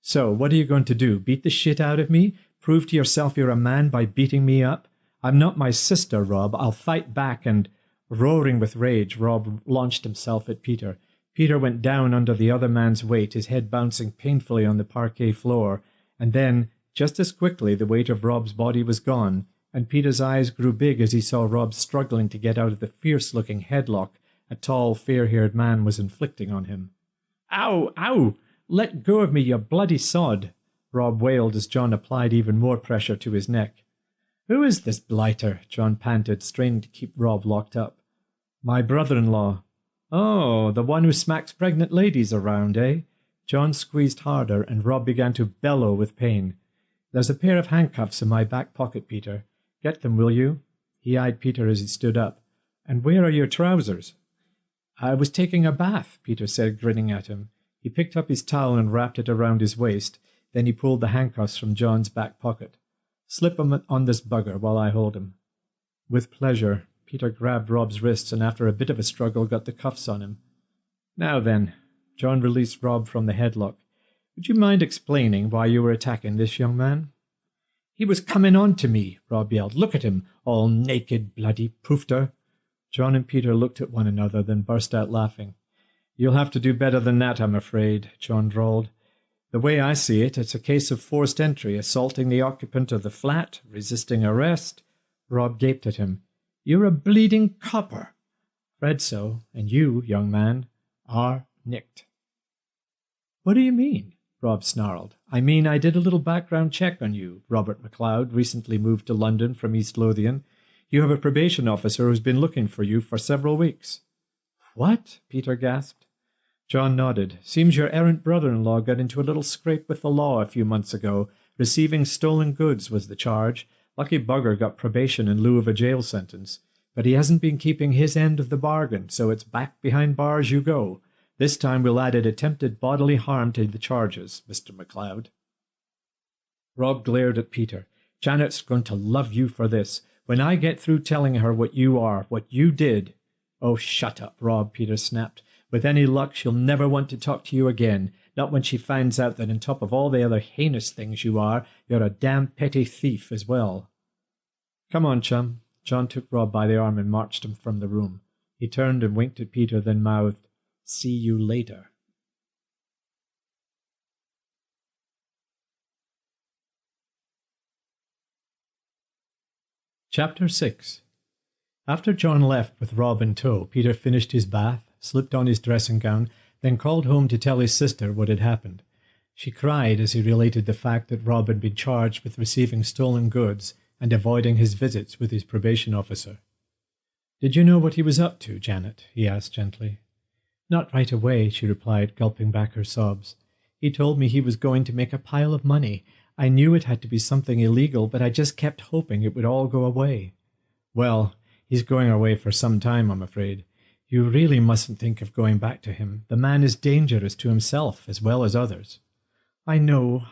"So, what are you going to do? Beat the shit out of me? Prove to yourself you're a man by beating me up? I'm not my sister, Rob. I'll fight back and—" Roaring with rage, Rob launched himself at Peter. Peter went down under the other man's weight, his head bouncing painfully on the parquet floor, and then, just as quickly, the weight of Rob's body was gone, and Peter's eyes grew big as he saw Rob struggling to get out of the fierce-looking headlock a tall, fair-haired man was inflicting on him. "Ow! Ow! Let go of me, you bloody sod!" Rob wailed as John applied even more pressure to his neck. "Who is this blighter?" John panted, straining to keep Rob locked up. "My brother-in-law." "Oh, the one who smacks pregnant ladies around, eh?" John squeezed harder, and Rob began to bellow with pain. "There's a pair of handcuffs in my back pocket, Peter. Get them, will you?" He eyed Peter as he stood up. "And where are your trousers?" "I was taking a bath," Peter said, grinning at him. He picked up his towel and wrapped it around his waist. Then he pulled the handcuffs from John's back pocket. "Slip him on this bugger while I hold him." "With pleasure." Peter grabbed Rob's wrists and after a bit of a struggle got the cuffs on him. "Now then," John released Rob from the headlock. "Would you mind explaining why you were attacking this young man?" "He was coming on to me," Rob yelled. "Look at him, all naked, bloody poofter." John and Peter looked at one another, then burst out laughing. "You'll have to do better than that, I'm afraid," John drawled. "The way I see it, it's a case of forced entry, assaulting the occupant of the flat, resisting arrest." Rob gaped at him. "You're a bleeding copper." "Fred so, and you, young man, are nicked." "What do you mean?" Rob snarled. "I mean I did a little background check on you, Robert MacLeod, recently moved to London from East Lothian. You have a probation officer who's been looking for you for several weeks." "What?" Peter gasped. John nodded. "Seems your errant brother-in-law got into a little scrape with the law a few months ago. Receiving stolen goods was the charge. Lucky bugger got probation in lieu of a jail sentence. But he hasn't been keeping his end of the bargain, so it's back behind bars you go. This time we'll add attempted bodily harm to the charges, Mr. MacLeod." Rob glared at Peter. "Janet's going to love you for this. When I get through telling her what you are, what you did—" "Oh, shut up, Rob," Peter snapped. "With any luck, she'll never want to talk to you again. Not when she finds out that on top of all the other heinous things you are, you're a damn petty thief as well." "Come on, chum." John took Rob by the arm and marched him from the room. He turned and winked at Peter, then mouthed, "See you later." Chapter 6. After John left with Rob in tow, Peter finished his bath, slipped on his dressing gown, then called home to tell his sister what had happened. She cried as he related the fact that Rob had been charged with receiving stolen goods and avoiding his visits with his probation officer. "Did you know what he was up to, Janet?" he asked gently. "Not right away," she replied, gulping back her sobs. "He told me he was going to make a pile of money. I knew it had to be something illegal, but I just kept hoping it would all go away." "Well, he's going away for some time, I'm afraid. You really mustn't think of going back to him. The man is dangerous to himself as well as others." I know.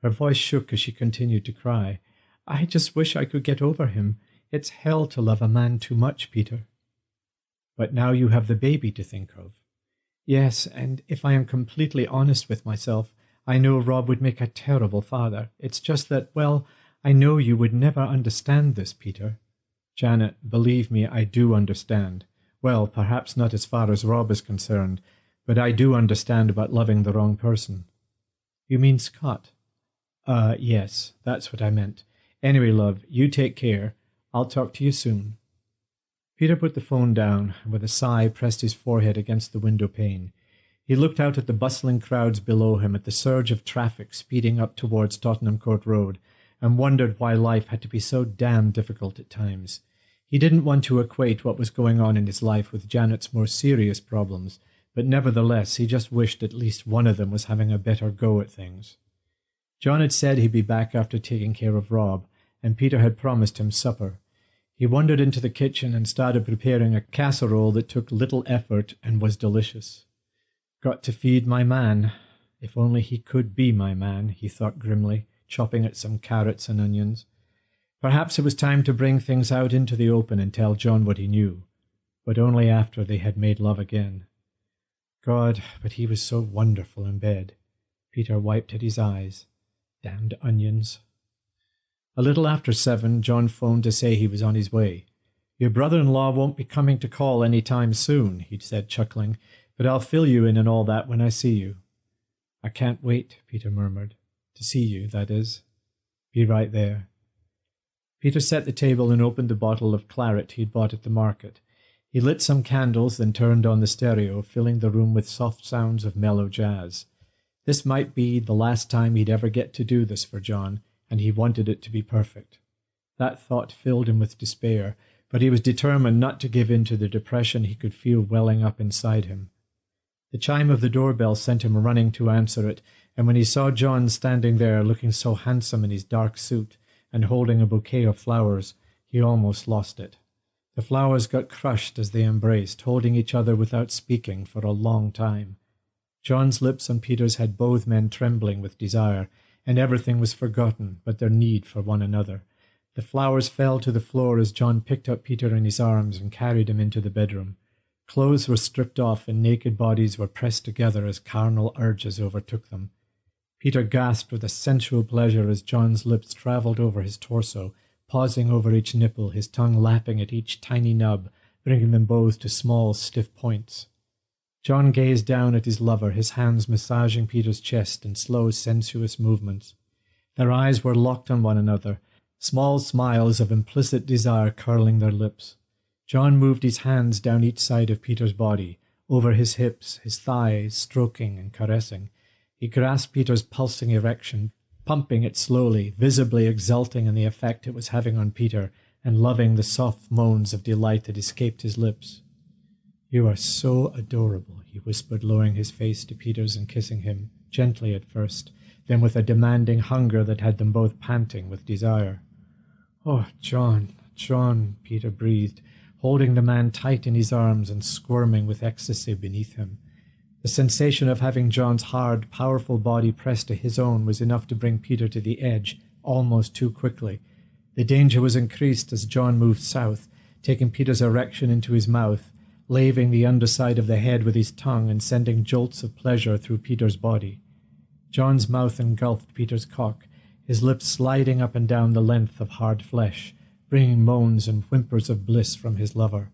Her voice shook as she continued to cry. "I just wish I could get over him. It's hell to love a man too much, Peter." "But now you have the baby to think of." "Yes, and if I am completely honest with myself, I know Rob would make a terrible father. It's just that, well, I know you would never understand this, Peter." "Janet, believe me, I do understand. Well, perhaps not as far as Rob is concerned, but I do understand about loving the wrong person." "You mean Scott?" Yes, that's what I meant. Anyway, love, you take care. I'll talk to you soon. Peter put the phone down and with a sigh pressed his forehead against the window pane. He looked out at the bustling crowds below him, at the surge of traffic speeding up towards Tottenham Court Road, and wondered why life had to be so damn difficult at times. He didn't want to equate what was going on in his life with Janet's more serious problems, but nevertheless he just wished at least one of them was having a better go at things. John had said he'd be back after taking care of Rob, and Peter had promised him supper. He wandered into the kitchen and started preparing a casserole that took little effort and was delicious. Got to feed my man. If only he could be my man, he thought grimly, chopping at some carrots and onions. Perhaps it was time to bring things out into the open and tell John what he knew, but only after they had made love again. God, but he was so wonderful in bed. Peter wiped at his eyes. Damned onions. A little after 7, John phoned to say he was on his way. Your brother-in-law won't be coming to call any time soon, he'd said, chuckling, but I'll fill you in and all that when I see you. I can't wait, Peter murmured. To see you, that is. Be right there. Peter set the table and opened the bottle of claret he'd bought at the market. He lit some candles, then turned on the stereo, filling the room with soft sounds of mellow jazz. This might be the last time he'd ever get to do this for John, and he wanted it to be perfect. That thought filled him with despair, but he was determined not to give in to the depression he could feel welling up inside him. The chime of the doorbell sent him running to answer it, and when he saw John standing there looking so handsome in his dark suit and holding a bouquet of flowers, he almost lost it. The flowers got crushed as they embraced, holding each other without speaking for a long time. John's lips and Peter's had both men trembling with desire, and everything was forgotten but their need for one another. The flowers fell to the floor as John picked up Peter in his arms and carried him into the bedroom. Clothes were stripped off and naked bodies were pressed together as carnal urges overtook them. Peter gasped with a sensual pleasure as John's lips travelled over his torso, pausing over each nipple, his tongue lapping at each tiny nub, bringing them both to small, stiff points. John gazed down at his lover, his hands massaging Peter's chest in slow, sensuous movements. Their eyes were locked on one another, small smiles of implicit desire curling their lips. John moved his hands down each side of Peter's body, over his hips, his thighs, stroking and caressing. He grasped Peter's pulsing erection, pumping it slowly, visibly exulting in the effect it was having on Peter, and loving the soft moans of delight that escaped his lips. "You are so adorable," he whispered, lowering his face to Peter's and kissing him, gently at first, then with a demanding hunger that had them both panting with desire. "Oh, John, John," Peter breathed, holding the man tight in his arms and squirming with ecstasy beneath him. The sensation of having John's hard, powerful body pressed to his own was enough to bring Peter to the edge, almost too quickly. The danger was increased as John moved south, taking Peter's erection into his mouth, laving the underside of the head with his tongue and sending jolts of pleasure through Peter's body. John's mouth engulfed Peter's cock, his lips sliding up and down the length of hard flesh, bringing moans and whimpers of bliss from his lover.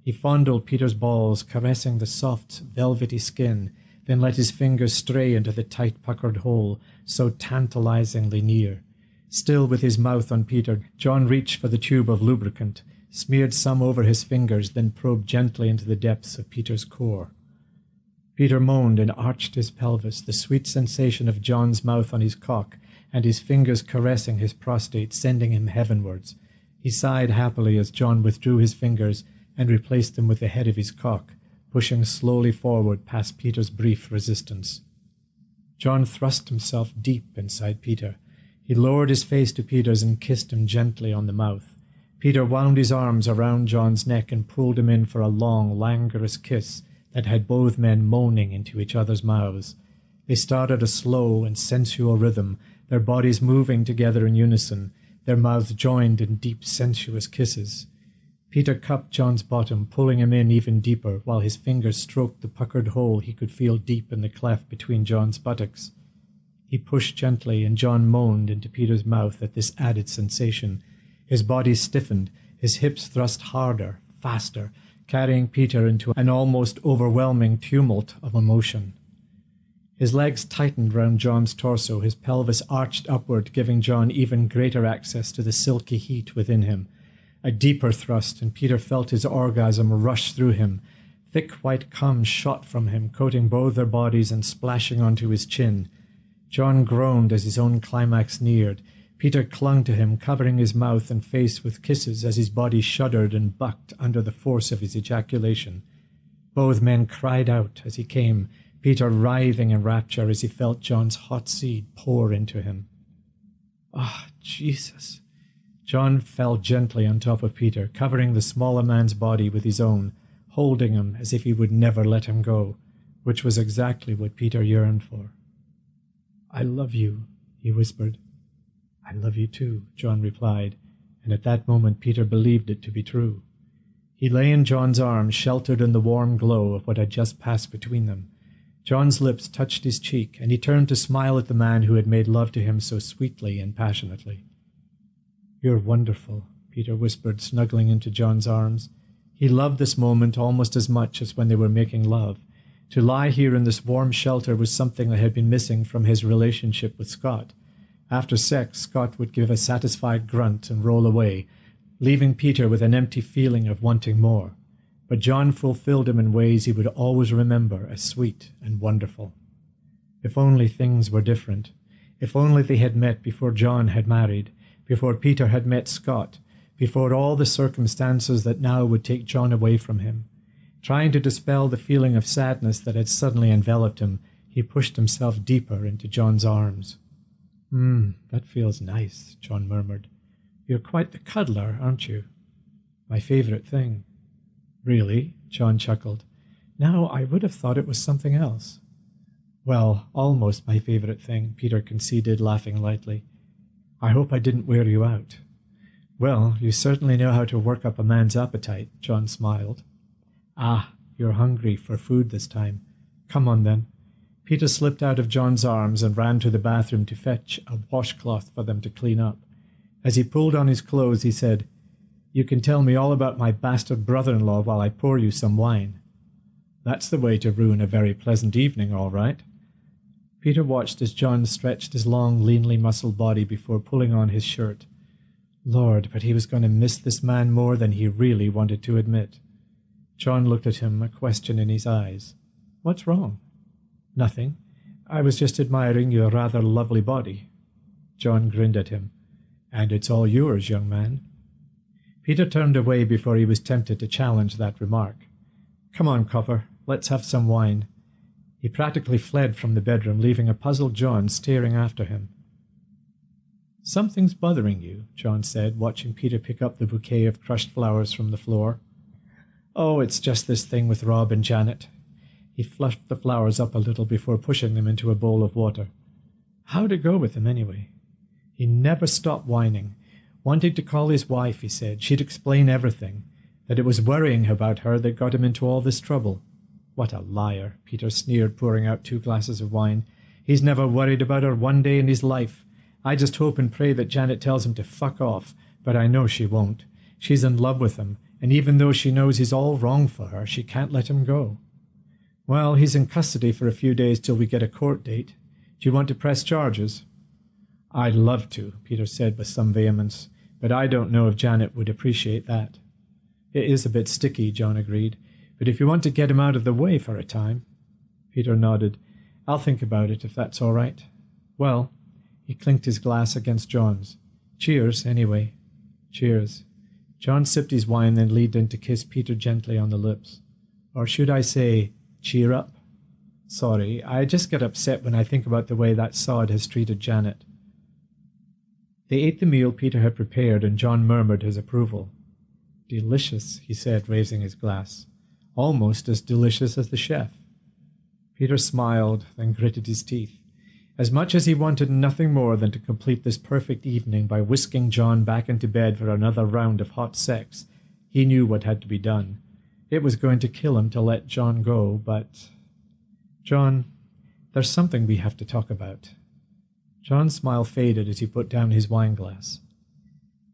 He fondled Peter's balls, caressing the soft, velvety skin, then let his fingers stray into the tight puckered hole, so tantalizingly near. Still with his mouth on Peter, John reached for the tube of lubricant, smeared some over his fingers, then probed gently into the depths of Peter's core. Peter moaned and arched his pelvis, the sweet sensation of John's mouth on his cock, and his fingers caressing his prostate, sending him heavenwards. He sighed happily as John withdrew his fingers and replaced them with the head of his cock, pushing slowly forward past Peter's brief resistance. John thrust himself deep inside Peter. He lowered his face to Peter's and kissed him gently on the mouth. Peter wound his arms around John's neck and pulled him in for a long, languorous kiss that had both men moaning into each other's mouths. They started a slow and sensual rhythm, their bodies moving together in unison, their mouths joined in deep, sensuous kisses. Peter cupped John's bottom, pulling him in even deeper, while his fingers stroked the puckered hole he could feel deep in the cleft between John's buttocks. He pushed gently, and John moaned into Peter's mouth at this added sensation. His body stiffened, his hips thrust harder, faster, carrying Peter into an almost overwhelming tumult of emotion. His legs tightened round John's torso, his pelvis arched upward, giving John even greater access to the silky heat within him. A deeper thrust, and Peter felt his orgasm rush through him. Thick white cum shot from him, coating both their bodies and splashing onto his chin. John groaned as his own climax neared. Peter clung to him, covering his mouth and face with kisses as his body shuddered and bucked under the force of his ejaculation. Both men cried out as he came, Peter writhing in rapture as he felt John's hot seed pour into him. Ah, Jesus! John fell gently on top of Peter, covering the smaller man's body with his own, holding him as if he would never let him go, which was exactly what Peter yearned for. "I love you," he whispered. "I love you too," John replied, and at that moment Peter believed it to be true. He lay in John's arms, sheltered in the warm glow of what had just passed between them. John's lips touched his cheek, and he turned to smile at the man who had made love to him so sweetly and passionately. "You're wonderful," Peter whispered, snuggling into John's arms. He loved this moment almost as much as when they were making love. To lie here in this warm shelter was something that had been missing from his relationship with Scott. After sex, Scott would give a satisfied grunt and roll away, leaving Peter with an empty feeling of wanting more. But John fulfilled him in ways he would always remember as sweet and wonderful. If only things were different. If only they had met before John had married, before Peter had met Scott, before all the circumstances that now would take John away from him. Trying to dispel the feeling of sadness that had suddenly enveloped him, he pushed himself deeper into John's arms. That feels nice," John murmured. "You're quite the cuddler, aren't you?" "My favorite thing." "Really?" John chuckled. "Now I would have thought it was something else." "Well, almost my favorite thing," Peter conceded, laughing lightly. "I hope I didn't wear you out." "Well, you certainly know how to work up a man's appetite," John smiled. "Ah, you're hungry for food this time. Come on then." Peter slipped out of John's arms and ran to the bathroom to fetch a washcloth for them to clean up. As he pulled on his clothes, he said, "You can tell me all about my bastard brother-in-law while I pour you some wine." "That's the way to ruin a very pleasant evening, all right." Peter watched as John stretched his long, leanly muscled body before pulling on his shirt. Lord, but he was going to miss this man more than he really wanted to admit. John looked at him, a question in his eyes. "What's wrong?" "Nothing. I was just admiring your rather lovely body." John grinned at him. "And it's all yours, young man." Peter turned away before he was tempted to challenge that remark. "Come on, copper, let's have some wine." He practically fled from the bedroom, leaving a puzzled John staring after him. "Something's bothering you," John said, watching Peter pick up the bouquet of crushed flowers from the floor. "Oh, it's just this thing with Rob and Janet." He fluffed the flowers up a little before pushing them into a bowl of water. How'd it go with him, anyway? He never stopped whining. Wanting to call his wife, he said. She'd explain everything. That it was worrying about her that got him into all this trouble. What a liar, Peter sneered, pouring out 2 glasses of wine. He's never worried about her one day in his life. I just hope and pray that Janet tells him to fuck off, but I know she won't. She's in love with him, and even though she knows he's all wrong for her, she can't let him go. Well, he's in custody for a few days till we get a court date. Do you want to press charges? I'd love to, Peter said with some vehemence, but I don't know if Janet would appreciate that. It is a bit sticky, John agreed, but if you want to get him out of the way for a time. Peter nodded. I'll think about it if that's all right. Well, he clinked his glass against John's. Cheers, anyway. Cheers. John sipped his wine, then leaned in to kiss Peter gently on the lips. Or should I say, cheer up? Sorry, I just get upset when I think about the way that sod has treated Janet. They ate the meal Peter had prepared, and John murmured his approval. Delicious, he said, raising his glass. Almost as delicious as the chef. Peter smiled, then gritted his teeth. As much as he wanted nothing more than to complete this perfect evening by whisking John back into bed for another round of hot sex, he knew what had to be done. It was going to kill him to let John go, but... John, there's something we have to talk about. John's smile faded as he put down his wineglass.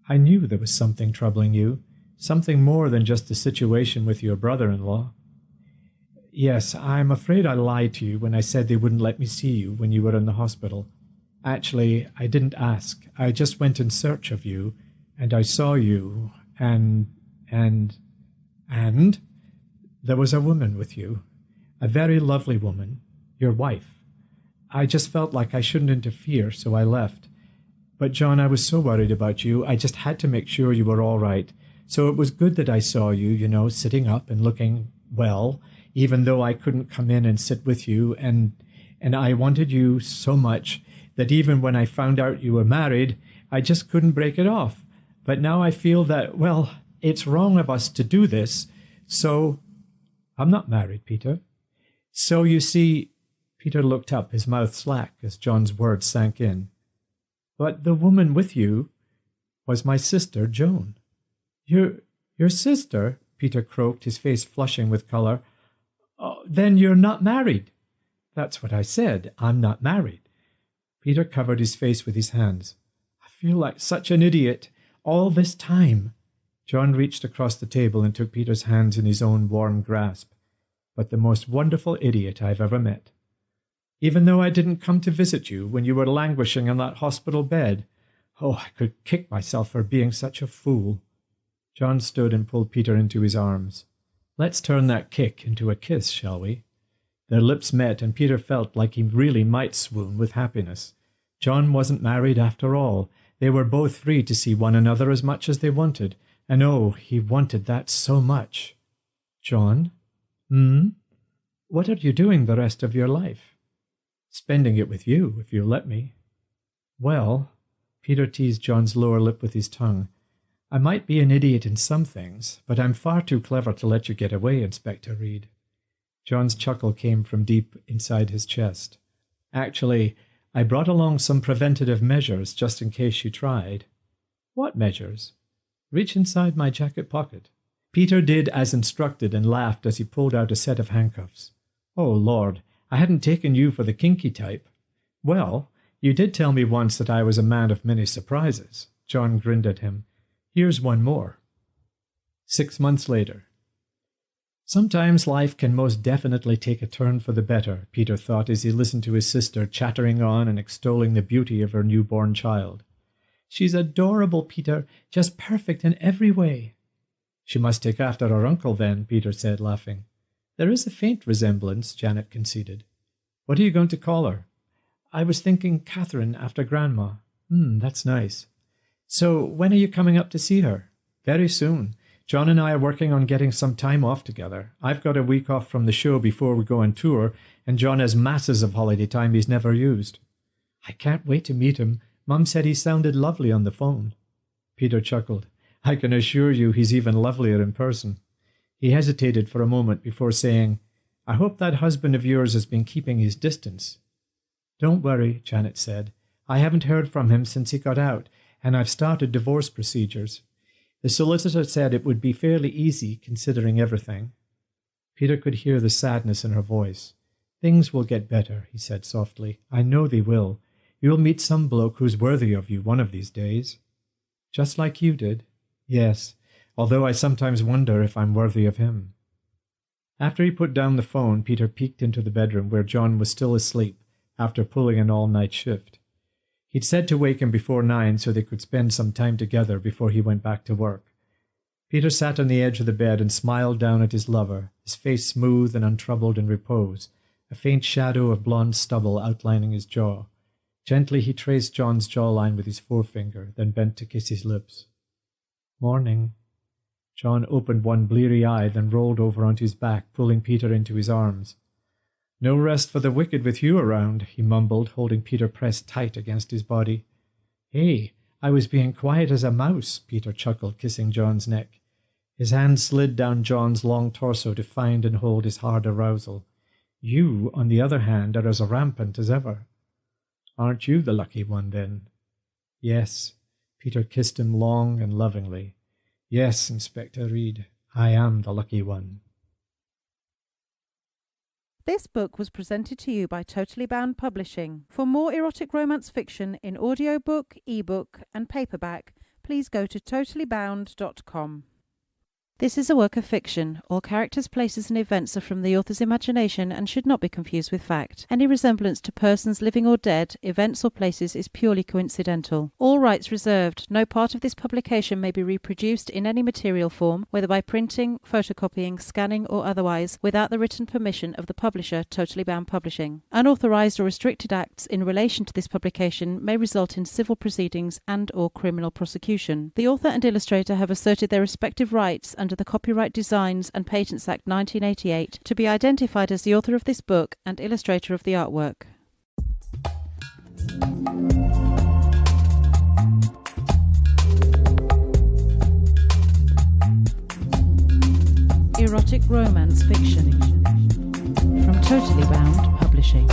I knew there was something troubling you, something more than just the situation with your brother-in-law. Yes, I'm afraid I lied to you when I said they wouldn't let me see you when you were in the hospital. Actually, I didn't ask. I just went in search of you, and I saw you, and there was a woman with you, a very lovely woman, your wife. I just felt like I shouldn't interfere, so I left. But, John, I was so worried about you, I just had to make sure you were all right. So it was good that I saw you, sitting up and looking well, even though I couldn't come in and sit with you, and I wanted you so much that even when I found out you were married, I just couldn't break it off. But now I feel that, well, it's wrong of us to do this, so I'm not married, Peter. So you see, Peter looked up, his mouth slack as John's words sank in. But the woman with you was my sister, Joan. Your sister? Peter croaked, his face flushing with colour. Oh, then you're not married. That's what I said. I'm not married. Peter covered his face with his hands. I feel like such an idiot. All this time. John reached across the table and took Peter's hands in his own warm grasp. But the most wonderful idiot I've ever met. Even though I didn't come to visit you when you were languishing on that hospital bed. Oh, I could kick myself for being such a fool. John stood and pulled Peter into his arms. Let's turn that kick into a kiss, shall we? Their lips met, and Peter felt like he really might swoon with happiness. John wasn't married after all. They were both free to see one another as much as they wanted, and oh, he wanted that so much. John? What are you doing the rest of your life? Spending it with you, if you'll let me. Well, Peter teased John's lower lip with his tongue. I might be an idiot in some things, but I'm far too clever to let you get away, Inspector Reed. John's chuckle came from deep inside his chest. Actually, I brought along some preventative measures just in case you tried. What measures? Reach inside my jacket pocket. Peter did as instructed and laughed as he pulled out a set of handcuffs. Oh, Lord, I hadn't taken you for the kinky type. Well, you did tell me once that I was a man of many surprises. John grinned at him. Here's one more. 6 months later. Sometimes life can most definitely take a turn for the better, Peter thought as he listened to his sister chattering on and extolling the beauty of her newborn child. She's adorable, Peter, just perfect in every way. She must take after her uncle then, Peter said, laughing. There is a faint resemblance, Janet conceded. What are you going to call her? I was thinking Catherine after Grandma. That's nice. So when are you coming up to see her? Very soon. John and I are working on getting some time off together. I've got a week off from the show before we go on tour, and John has masses of holiday time he's never used. I can't wait to meet him. Mum said he sounded lovely on the phone. Peter chuckled. I can assure you he's even lovelier in person. He hesitated for a moment before saying, I hope that husband of yours has been keeping his distance. Don't worry, Janet said. I haven't heard from him since he got out, and I've started divorce procedures. The solicitor said it would be fairly easy, considering everything. Peter could hear the sadness in her voice. Things will get better, he said softly. I know they will. You'll meet some bloke who's worthy of you one of these days. Just like you did. Yes, although I sometimes wonder if I'm worthy of him. After he put down the phone, Peter peeked into the bedroom where John was still asleep after pulling an all-night shift. He'd said to wake him before 9 so they could spend some time together before he went back to work. Peter sat on the edge of the bed and smiled down at his lover, his face smooth and untroubled in repose, a faint shadow of blonde stubble outlining his jaw. Gently he traced John's jawline with his forefinger, then bent to kiss his lips. Morning. John opened one bleary eye, then rolled over onto his back, pulling Peter into his arms. No rest for the wicked with you around, he mumbled, holding Peter pressed tight against his body. Hey, I was being quiet as a mouse, Peter chuckled, kissing John's neck. His hand slid down John's long torso to find and hold his hard arousal. You, on the other hand, are as rampant as ever. Aren't you the lucky one, then? Yes. Peter kissed him long and lovingly. Yes, Inspector Reed, I am the lucky one. This book was presented to you by Totally Bound Publishing. For more erotic romance fiction in audiobook, ebook, and paperback, please go to totallybound.com. This is a work of fiction. All characters, places and events are from the author's imagination and should not be confused with fact. Any resemblance to persons living or dead, events or places is purely coincidental. All rights reserved. No part of this publication may be reproduced in any material form, whether by printing, photocopying, scanning or otherwise, without the written permission of the publisher, Totally Bound Publishing. Unauthorized or restricted acts in relation to this publication may result in civil proceedings and/or criminal prosecution. The author and illustrator have asserted their respective rights under the Copyright Designs and Patents Act 1988 to be identified as the author of this book and illustrator of the artwork. Erotic romance fiction from Totally Bound Publishing.